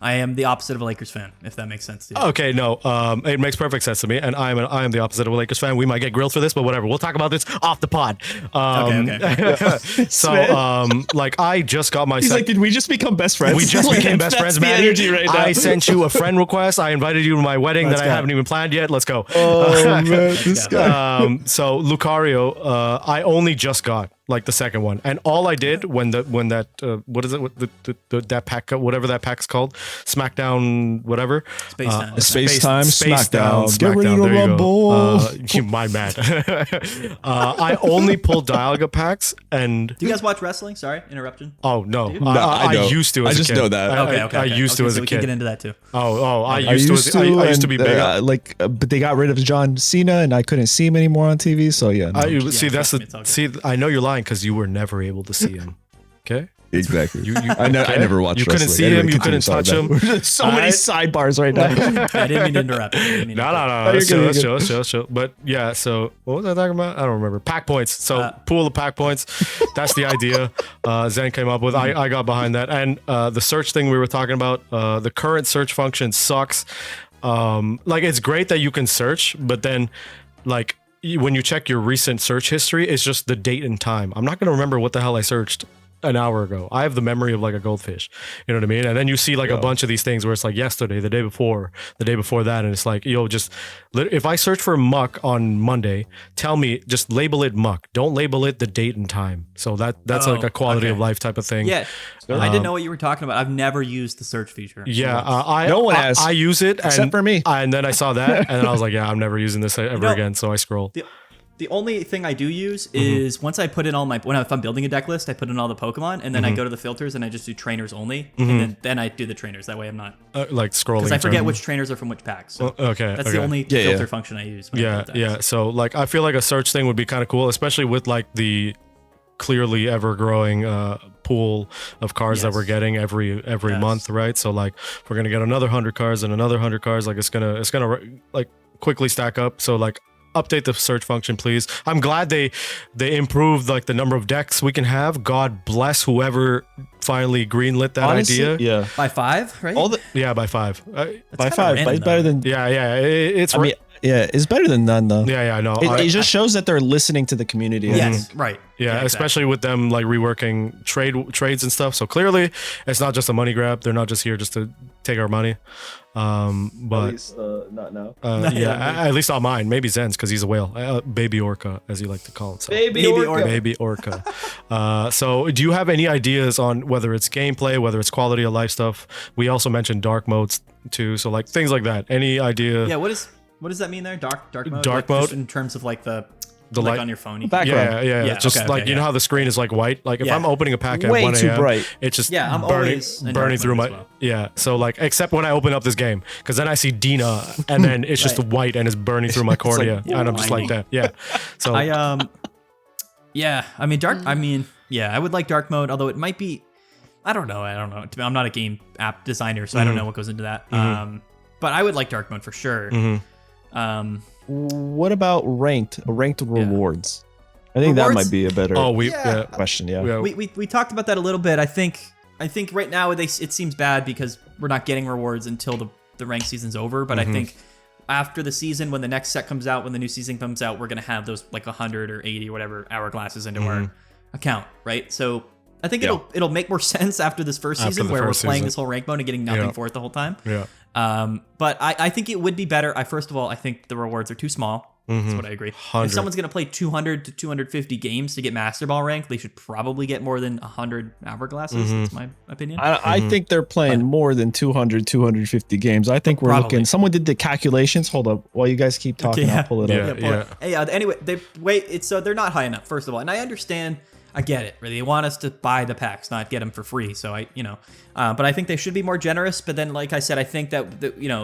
I am the opposite of a Lakers fan, if that makes sense to you. Okay, no, it makes perfect sense to me, and I am the opposite of a Lakers fan. We might get grilled for this, but whatever. We'll talk about this off the pod. Okay. So, like, I just got my. He's like, did we just become best friends? We just became best friends, man. Energy right now. I sent you a friend request. I invited you to my wedding that I haven't even planned yet. Let's go. Oh man, this guy. So Lucario, I only just got. Like the second one, and all I did when that what is it that pack, whatever that pack's called, SmackDown whatever, Space Time SmackDown. Get ready to rumble. You my man. I only pulled Dialga packs. And do you guys watch wrestling? Sorry, interruption. Oh no, I used to. As I just a kid. know that. Okay. I used to as a kid. We can get into that too. I used to be big. But they got rid of John Cena, and I couldn't see him anymore on TV. So yeah. I know you're lying because you were never able to see him. Okay. Exactly. I never watched. You couldn't see him. You couldn't touch him. So many sidebars right now. I didn't mean to interrupt. No. Chill. But yeah. So what was I talking about? I don't remember. Pack points. So pool of pack points. That's the idea. Zen came up with. I got behind that. And the search thing we were talking about. The current search function sucks. Like it's great that you can search, but then like. When you check your recent search history, it's just the date and time. I'm not going to remember what the hell I searched an hour ago. I have the memory of like a goldfish. You know what I mean? And then you see like a bunch of these things where it's like yesterday, the day before that. And it's like, if I search for muck on Monday, tell me, just label it muck. Don't label it the date and time. So that's like a quality of life type of thing. Yeah. I didn't know what you were talking about. I've never used the search feature. Yeah. No one has. I use it. Except for me. And then I saw that and then I was like, yeah, I'm never using this ever again. So I scrolled. The only thing I do use is once I put in if I'm building a deck list, I put in all the Pokemon, and then I go to the filters and I just do trainers only, and then I do the trainers. That way I'm not like scrolling. Because I forget which trainers are from which packs. So that's the only filter function I use. Yeah. So like I feel like a search thing would be kind of cool, especially with like the clearly ever growing pool of cards that we're getting every month, right? So like if we're gonna get another 100 cards and another 100 cards, like it's gonna like quickly stack up. So like update the search function, please. I'm glad they improved like the number of decks we can have. God bless whoever finally greenlit that idea. Yeah, by 5, right? By 5. By 5, but it's better than it's better than none though. Yeah, I know. It just shows that they're listening to the community. Yes, right. Yeah, especially with them like reworking trades and stuff. So clearly, it's not just a money grab. They're not just here just to take our money. But at least not now. At least not mine. Maybe Zen's because he's a whale. Baby Orca, as you like to call it. So. Baby Orca. So do you have any ideas on whether it's gameplay, whether it's quality of life stuff? We also mentioned dark modes too. So like things like that. Any idea? Yeah. What does that mean there? Dark mode. Dark mode in terms of like the like on your phone. Background. Yeah. Just you know how the screen is like white. Like if I'm opening a pack at 1 a.m., too bright. It's just burning through my So like except when I open up this game, because then I see Dina and then it's just white and it's burning through my cornea, and I'm just like that. Yeah. So I would like dark mode, although it might be. I don't know. I'm not a game app designer, so I don't know what goes into that. But I would like dark mode for sure. What about ranked rewards? I think that might be a better question. Yeah. We talked about that a little bit. I think right now it seems bad because we're not getting rewards until the ranked season's over. But I think after the season, when the next set comes out, when the new season comes out, we're gonna have those like 100 or 80 or whatever hourglasses into our account, right? So I think it'll make more sense after this first season where we're playing this whole rank mode and getting nothing for it the whole time. Yeah. But I think it would be better. First of all, I think the rewards are too small. That's what I agree. 100. If someone's going to play 200 to 250 games to get Master Ball rank, they should probably get more than 100 hourglasses. That's my opinion. I think they're playing more than 200, 250 games. I think we're looking. Someone did the calculations. Hold up. While you guys keep talking, I'll pull it up. Anyway, so they're not high enough, first of all. And I understand. I get it. They want us to buy the packs, not get them for free. So but I think they should be more generous. But then, like I said, I think that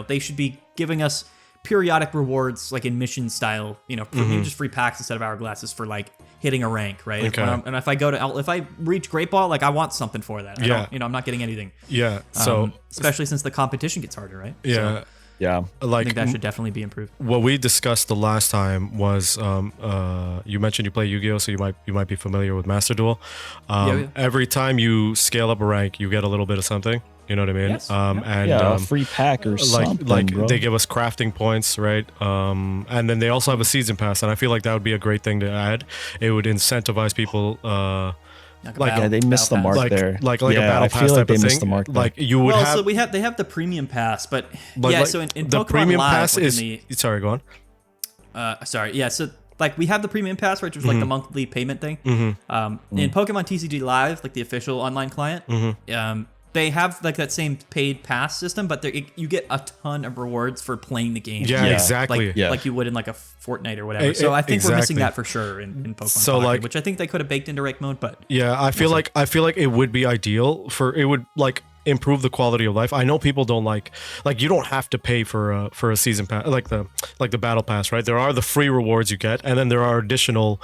they should be giving us periodic rewards, like in mission style. Just free packs instead of hourglasses for like hitting a rank, right? Okay. And if I reach Great Ball, like I want something for that. I'm not getting anything. Yeah. So especially since the competition gets harder, right? Yeah. So, yeah, I think that should definitely be improved. What we discussed the last time was you mentioned you play Yu-Gi-Oh, so you might be familiar with Master Duel. Every time you scale up a rank, you get a little bit of something. You know what I mean? Yes. A free pack or something. Like bro. they give us crafting points, right? And then they also have a season pass, and I feel like that would be a great thing to add. It would incentivize people. They missed the mark there. Like a battle pass type they of missed thing. The mark there. Like you would have. So they have the premium pass, but so in the Pokemon premium Live, pass is. Sorry, go on. So like we have the premium pass, which is like the monthly payment thing. In Pokemon TCG Live, like the official online client, they have like that same paid pass system, but you get a ton of rewards for playing the game. Yeah, exactly. Like you would in like a Fortnite or whatever. So I think we're missing that for sure in Pokemon Pocket, which I think they could have baked into rank mode. But I feel like it would be ideal it would like improve the quality of life. I know people don't like you don't have to pay for a season pass like the battle pass, right? There are the free rewards you get, and then there are additional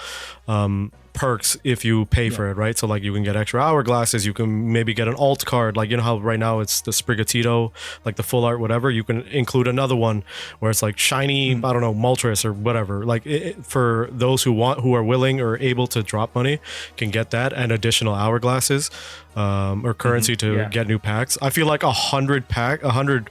perks if you pay for it, right? So like you can get extra hourglasses, you can maybe get an alt card, like you know how right now it's the Sprigatito, like the full art whatever. You can include another one where it's like shiny, I don't know, Moltres or whatever. Like for those who are willing or able to drop money, can get that and additional hourglasses or currency to get new packs. I feel like 100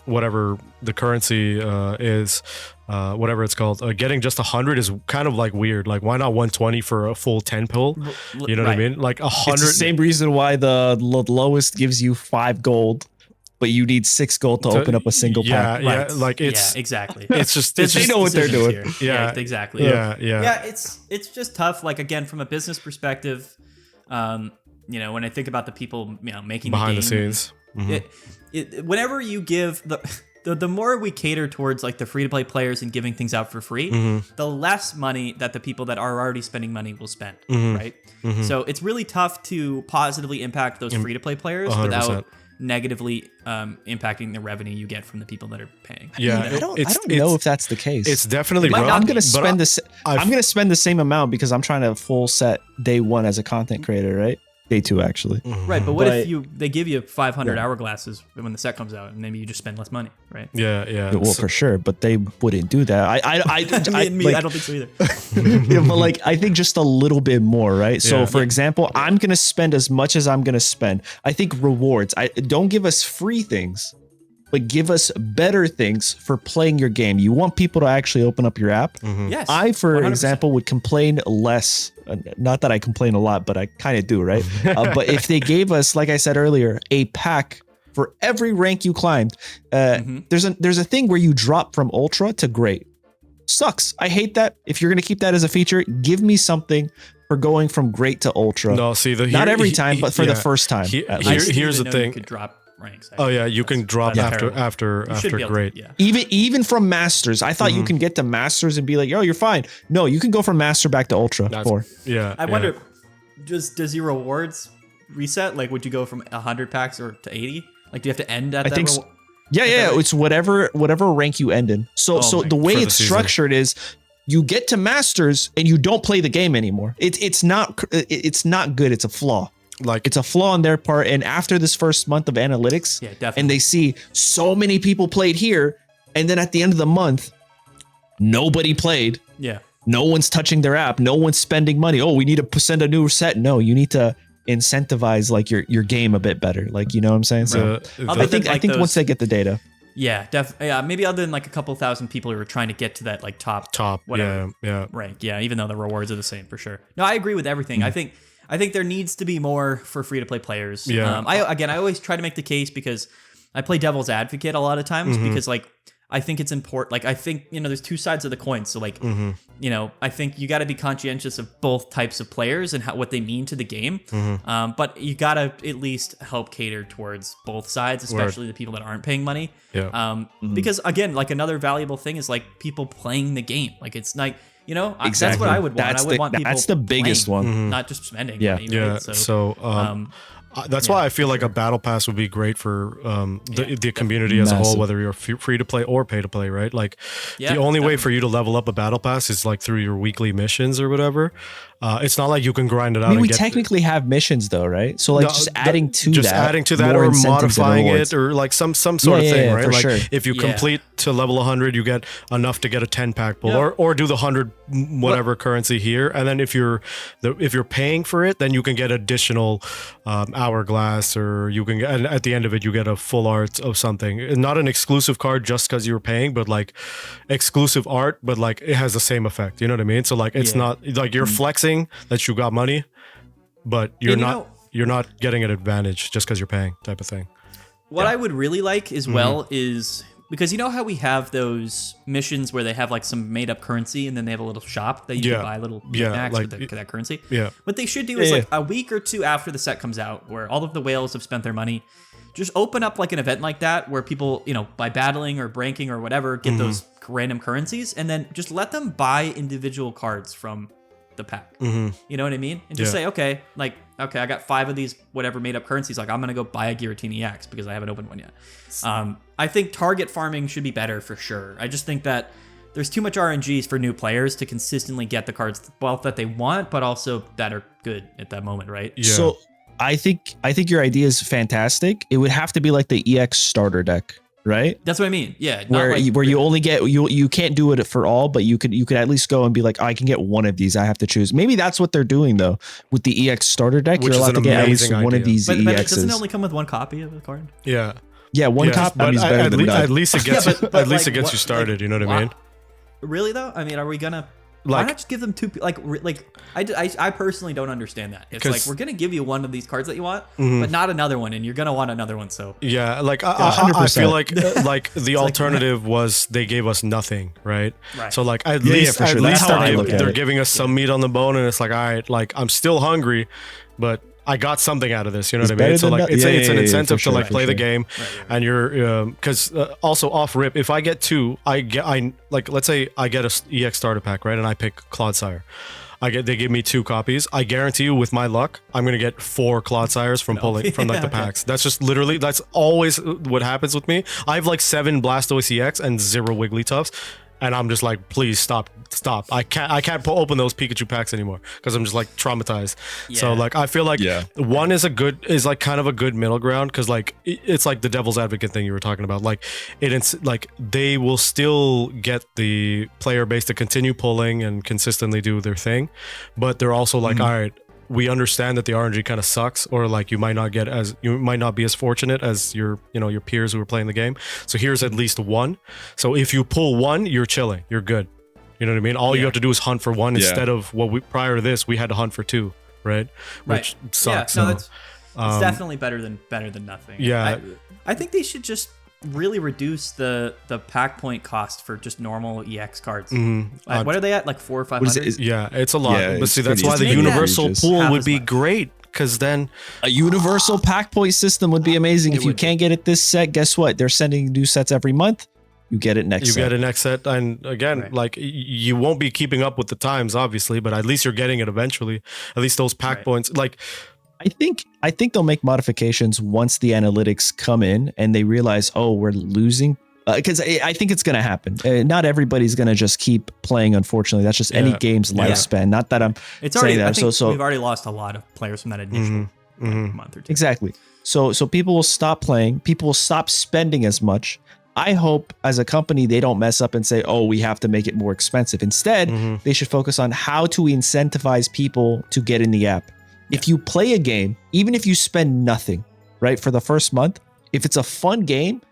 whatever the currency is, whatever it's called, getting just 100 is kind of like weird. Like why not 120 for a full 10 pill? You know what I mean? Like 100. It's the same reason why the lowest gives you 5 gold, but you need 6 gold to open up a single pack. Yeah, like it's exactly. It's just they know what they're doing. Yeah, exactly. Yeah. It's just tough. Like again, from a business perspective, when I think about the people making behind the scenes. Whenever you give the more we cater towards like the free to play players and giving things out for free, the less money that the people that are already spending money will spend, right? So it's really tough to positively impact those free to play players 100%. Without negatively impacting the revenue you get from the people that are paying. I don't know if that's the case. It's definitely wrong. I'm going to spend the same amount because I'm trying to full set day 1 as a content creator, right? Day 2 actually. Right, but what if they give you 500 hourglasses when the set comes out, and maybe you just spend less money, right? Yeah. Well, for sure, but they wouldn't do that. I don't think so either. But like I think just a little bit more, right? So for example, I'm gonna spend as much as I'm gonna spend. I think rewards. Don't give us free things, but give us better things for playing your game. You want people to actually open up your app. Yes. I, for 100%. example, would complain less. Not that I complain a lot, but I kind of do, right? But if they gave us, like I said earlier, a pack for every rank you climbed, there's a thing where you drop from Ultra to Great. Sucks. I hate that. If you're going to keep that as a feature, give me something for going from Great to Ultra. No, see, not every time, but for the first time. Here's the thing. You could drop ranks. Oh yeah, you can drop after great. Yeah. Even from masters, I thought you can get to masters and be like, oh, you're fine. No, you can go from master back to ultra. I wonder, does your rewards reset? Like, would you go from 100 packs or to 80? Like, do you have to end at that? Yeah. It's whatever rank you end in. So the way it's structured is you get to masters and you don't play the game anymore. It's not good. It's a flaw. Like, it's a flaw on their part. And after this first month of analytics, definitely. And they see so many people played here, and then at the end of the month, nobody played. Yeah. No one's touching their app. No one's spending money. Oh, we need to send a new set. No, you need to incentivize like your game a bit better. Like, you know what I'm saying? So I think once they get the data. Yeah, definitely. Yeah, maybe other than like a couple thousand people who are trying to get to that like top whatever rank. Yeah, even though the rewards are the same for sure. No, I agree with everything. I think there needs to be more for free to play players. Yeah. I always try to make the case because I play devil's advocate a lot of times because like I think it's important. Like, I think, there's two sides of the coin. So like, I think you got to be conscientious of both types of players and what they mean to the game. But you got to at least help cater towards both sides, especially the people that aren't paying money. Yeah. Because again, like another valuable thing is like people playing the game. Like, it's like, exactly. That's what I would want. I would want people that's the biggest one. not just spending money. Yeah. Right? So that's why I feel like a battle pass would be great for the community as a whole, whether you're free to play or pay to play, right? Like the only way for you to level up a battle pass is like through your weekly missions or whatever. It's not like you can grind it out. I mean, we technically have missions though, right? So like adding to that or modifying it or like some sort of thing, right? Like if you complete to level 100, you get enough to get a 10-pack pull or do the 100 whatever currency here. And then if you're paying for it, then you can get additional hourglass, or you can and at the end of it you get a full art of something. Not an exclusive card just because you're paying, but like exclusive art, but like it has the same effect. You know what I mean? So like it's not like you're flexing that you got money, but you're not getting an advantage just because you're paying, type of thing. What I would really like as well is, because you know how we have those missions where they have like some made up currency and then they have a little shop that you can buy little knickknacks like, with that currency. Yeah. What they should do is like a week or two after the set comes out, where all of the whales have spent their money, just open up like an event like that where people, by battling or branking or whatever, get those random currencies, and then just let them buy individual cards from the pack. You know what I mean? And just say, okay, I got 5 of these whatever made up currencies. Like, I'm gonna go buy a Giratina EX because I haven't opened one yet. I think target farming should be better for sure. I just think that there's too much RNGs for new players to consistently get the cards both that they want, but also that are good at that moment, right? Yeah. So I think your idea is fantastic. It would have to be like the EX starter deck, right? That's what I mean. Yeah. Where you only get you can't do it for all, but you could at least go and be like, I can get one of these. I have to choose. Maybe that's what they're doing though with the EX starter deck. Which you're allowed to get at least one of these but EXs. Doesn't it only come with one copy of the card? Yeah. Yeah, one copy is better than none. At least it gets it gets you started. You know what I mean? Really though? I mean, are we gonna? Why not just give them two? I personally don't understand that. It's like, we're gonna give you one of these cards that you want, but not another one, and you're gonna want another one. So yeah, like I feel like the alternative was they gave us nothing, right? So like at least they're giving us some meat on the bone, and it's like, all right, like I'm still hungry, but I got something out of this, you know what I mean? So like it's an incentive to like play the game, and you're because also off rip, if I get 2, let's say I get a EX starter pack, right, and I pick Clodsire. They give me 2 copies. I guarantee you, with my luck, I'm gonna get 4 Clodsires from pulling from like the packs. That's just literally that's always what happens with me. I have like 7 Blastoise EX and 0 Wigglytuffs. And I'm just like, please stop. I can't open those Pikachu packs anymore because I'm just like traumatized. Yeah. So like, I feel like one is like kind of a good middle ground, because like it's like the devil's advocate thing you were talking about. Like it's like they will still get the player base to continue pulling and consistently do their thing, but they're also like, all right, we understand that the RNG kind of sucks, or like you might not be as fortunate as your peers who are playing the game. So here's at least 1. So if you pull 1, you're chilling, you're good. You know what I mean? All you have to do is hunt for 1 instead of prior to this we had to hunt for 2, right? Which sucks. Yeah, no, it's definitely better than nothing. Yeah, I think they should just really reduce the pack point cost for just normal EX cards. What are they at? Like 400 or 500? Yeah, it's a lot. But see, that's why the universal pool would be great, because then a universal pack point system would be amazing. If you can't get it this set, guess what? They're sending new sets every month. You get it next set. You get it next set. And again, like you won't be keeping up with the times, obviously, but at least you're getting it eventually. At least those pack points. Like, I think they'll make modifications once the analytics come in and they realize, oh, we're losing. Because I think it's going to happen. Not everybody's going to just keep playing, unfortunately. That's just any game's lifespan. Not that I'm saying that. So we've already lost a lot of players from that initial month or two. Exactly. So people will stop playing. People will stop spending as much. I hope as a company, they don't mess up and say, oh, we have to make it more expensive. Instead, they should focus on how to incentivize people to get in the app. Yeah. If you play a game, even if you spend nothing, right, for the first month, if it's a fun game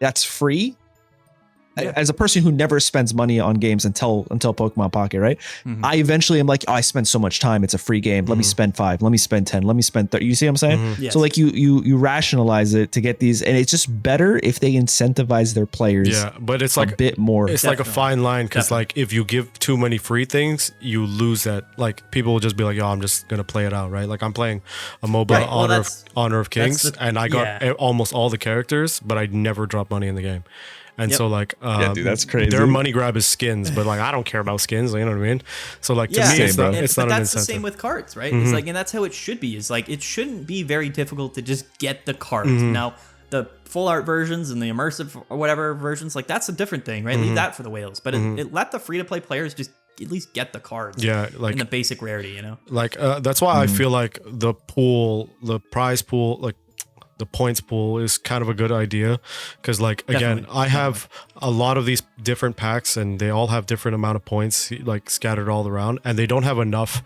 that's free, as a person who never spends money on games until Pokemon Pocket, right? I eventually am like, oh, I spend so much time. It's a free game. Let me spend 5. Let me spend 10. Let me spend 30. You see what I'm saying? Yes. So like you rationalize it to get these, and it's just better if they incentivize their players. Yeah, but it's like a bit more. It's like a fine line because like if you give too many free things, you lose that. Like people will just be like, yo, I'm just gonna play it out, right? Like I'm playing a MOBA Honor of Kings, and I got almost all the characters, but I never dropped money in the game. And so like, dude, that's crazy. Their money grab is skins, but like, I don't care about skins. You know what I mean? So like, to me, it's not an incentive. That's the same with cards, right? It's like, and that's how it should be. Is like, it shouldn't be very difficult to just get the cards. Now, the full art versions and the immersive or whatever versions, like that's a different thing, right? Leave that for the whales. But it let the free to play players just at least get the cards. Yeah, like in the basic rarity, you know. Like that's why I feel like the prize pool, like the points pool is kind of a good idea because like again I have a lot of these different packs and they all have different amount of points like scattered all around, and they don't have enough.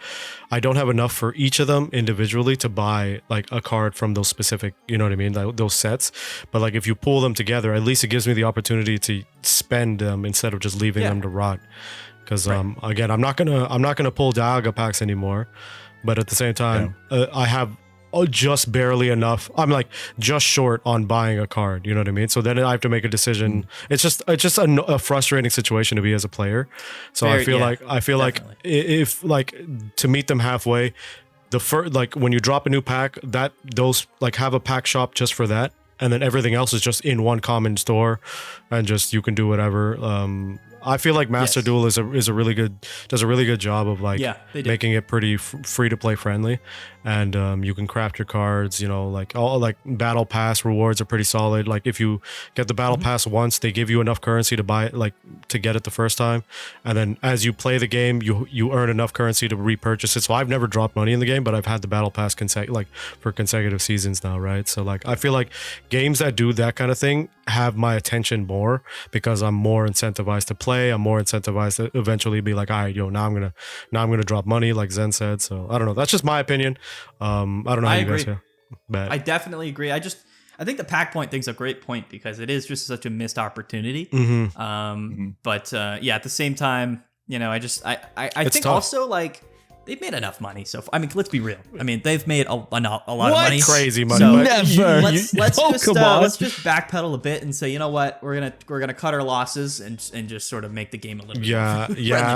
I don't have enough for each of them individually to buy like a card from those specific, you know what I mean, those sets. But like if you pull them together, at least it gives me the opportunity to spend them instead of just leaving them to rot. Because again, I'm not gonna pull Dialga packs anymore, but at the same time I have just barely enough. I'm like just short on buying a card. You know what I mean? So then I have to make a decision. It's just a frustrating situation to be as a player. So I feel like if like to meet them halfway, the first like when you drop a new pack, that those like have a pack shop just for that, and then everything else is just in one common store, and just you can do whatever. I feel like Master Duel does a really good job of like making it pretty free to play friendly, and you can craft your cards. You know, like all like battle pass rewards are pretty solid. Like if you get the battle pass once, they give you enough currency to buy it, like to get it the first time, and then as you play the game, you earn enough currency to repurchase it. So I've never dropped money in the game, but I've had the battle pass for consecutive seasons now, right? So like I feel like games that do that kind of thing have my attention more because I'm more incentivized to play. I'm more incentivized to eventually be like, all right, yo, now I'm gonna drop money, like Zen said. So I don't know. That's just my opinion. I don't know how you guys feel. I definitely agree. I think the pack point thing's a great point because it is just such a missed opportunity. But at the same time, you know, I think tough. Also like they've made enough money. So I mean, let's be real. I mean, they've made a lot of money. Crazy money. So never. Let's just backpedal a bit and say, you know what, we're gonna cut our losses and just sort of make the game a little bit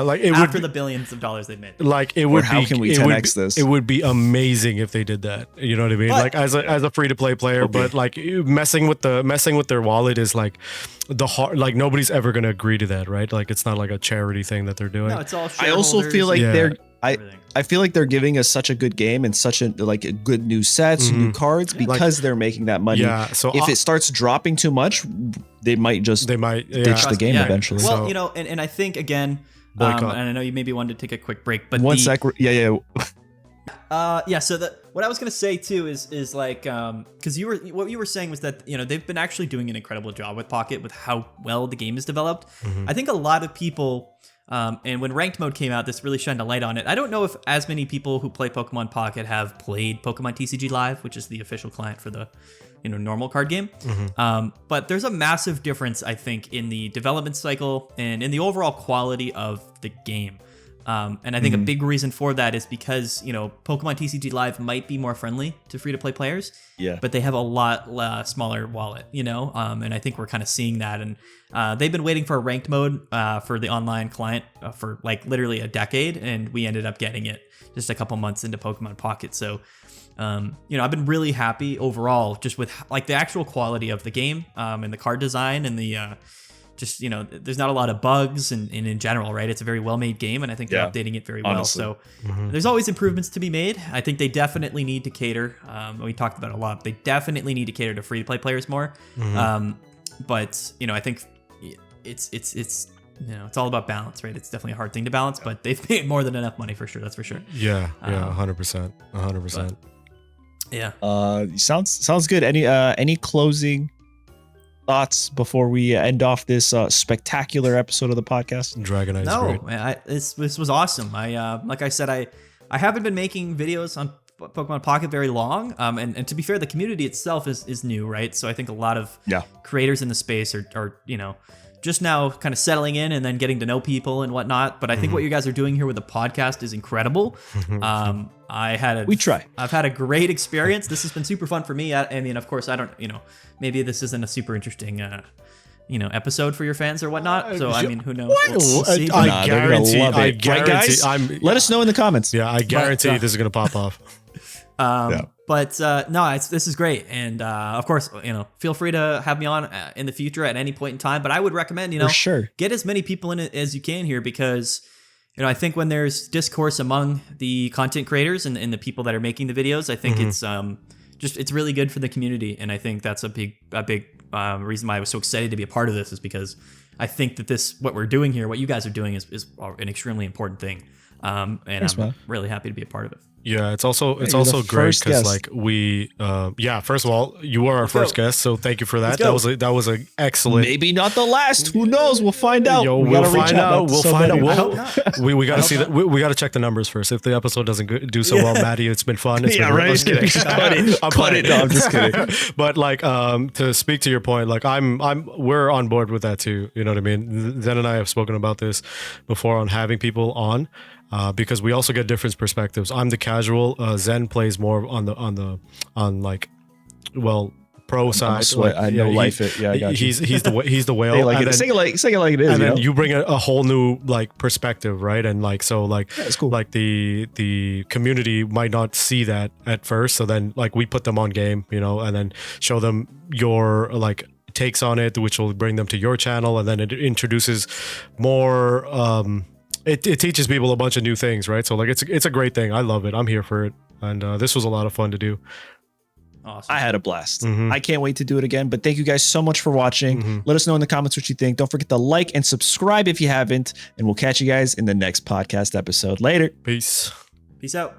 like it after the billions of dollars they've made. Like it would. How can we 10x this? It would be amazing if they did that. You know what I mean? But, like as a free to play player, but like messing with their wallet is like the hard. Like nobody's ever gonna agree to that, right? Like it's not like a charity thing that they're doing. No, it's all. I also feel like I feel like they're giving us such a good game and such a like good new sets, new cards because they're making that money. Yeah. So if it starts dropping too much, they might ditch the game eventually. Well, you know, and I think again, and I know you maybe wanted to take a quick break, but one sec. Yeah. So what I was gonna say too is like because what you were saying was that, you know, they've been actually doing an incredible job with Pocket with how well the game is developed. I think a lot of people. And when ranked mode came out, this really shined a light on it. I don't know if as many people who play Pokemon Pocket have played Pokemon TCG Live, which is the official client for the, you know, normal card game. But there's a massive difference, I think, in the development cycle and in the overall quality of the game. And I think a big reason for that is because, Pokemon TCG Live might be more friendly to free-to-play players, but they have a lot smaller wallet, and I think we're kind of seeing that. And they've been waiting for a ranked mode for the online client for like literally a decade, and we ended up getting it just a couple months into Pokemon Pocket. So, I've been really happy overall just with like the actual quality of the game and the card design and the there's not a lot of bugs and in general, right? It's a very well-made game, and I think they're updating it very well. So there's always improvements to be made. I think they definitely need to cater. We talked about it a lot. They definitely need to cater to free-to-play players more. But I think it's all about balance, right? It's definitely a hard thing to balance, but they've made more than enough money for sure. That's for sure. Yeah, 100%, 100%. Yeah. Sounds good. Any closing thoughts before we end off this spectacular episode of the podcast? Dragonite. No, man, this was awesome. Like I said, I haven't been making videos on Pokemon Pocket very long. And to be fair, the community itself is new, right? So I think a lot of creators in the space are just now kind of settling in and then getting to know people and whatnot. But I think what you guys are doing here with the podcast is incredible. I've had a great experience. This has been super fun for me. I mean, of course, I don't, maybe this isn't a super interesting, episode for your fans or whatnot. So, I mean, who knows? We'll see. I guarantee. Right, guys? Let us know in the comments. Yeah, I guarantee this is going to pop off. But no, this is great. And of course, feel free to have me on in the future at any point in time. But I would recommend, for sure, get as many people in it as you can here, because I think when there's discourse among the content creators and the people that are making the videos, I think it's really good for the community. And I think that's a big reason why I was so excited to be a part of this, is because I think that what we're doing here, what you guys are doing is an extremely important thing. And thanks, I'm really happy to be a part of it. Yeah, it's also great because like we first of all, you were our first guest, so thank you for that. That was an excellent. Maybe not the last. Who knows? We'll find out. We'll find out. We got to see that. We got to check the numbers first. If the episode doesn't do so well, Maddie, it's been fun. It's been right. I'm kidding. No, I'm just kidding. But like to speak to your point, like we're on board with that too. You know what I mean? Zen and I have spoken about this before on having people on. Because we also get different perspectives. I'm the casual. Zen plays more on pro side. I know life. I got you. He's the whale. Say it like it is. And then you bring a whole new perspective, right? And it's cool. Like the community might not see that at first, so then we put them on game, and then show them your takes on it, which will bring them to your channel, and then it introduces more. It teaches people a bunch of new things, right? So it's a great thing. I love it. I'm here for it, and this was a lot of fun to do. Awesome. I had a blast. I can't wait to do it again. But thank you guys so much for watching. Let us know in the comments what you think. Don't forget to like and subscribe if you haven't, and we'll catch you guys in the next podcast episode. Later. Peace out.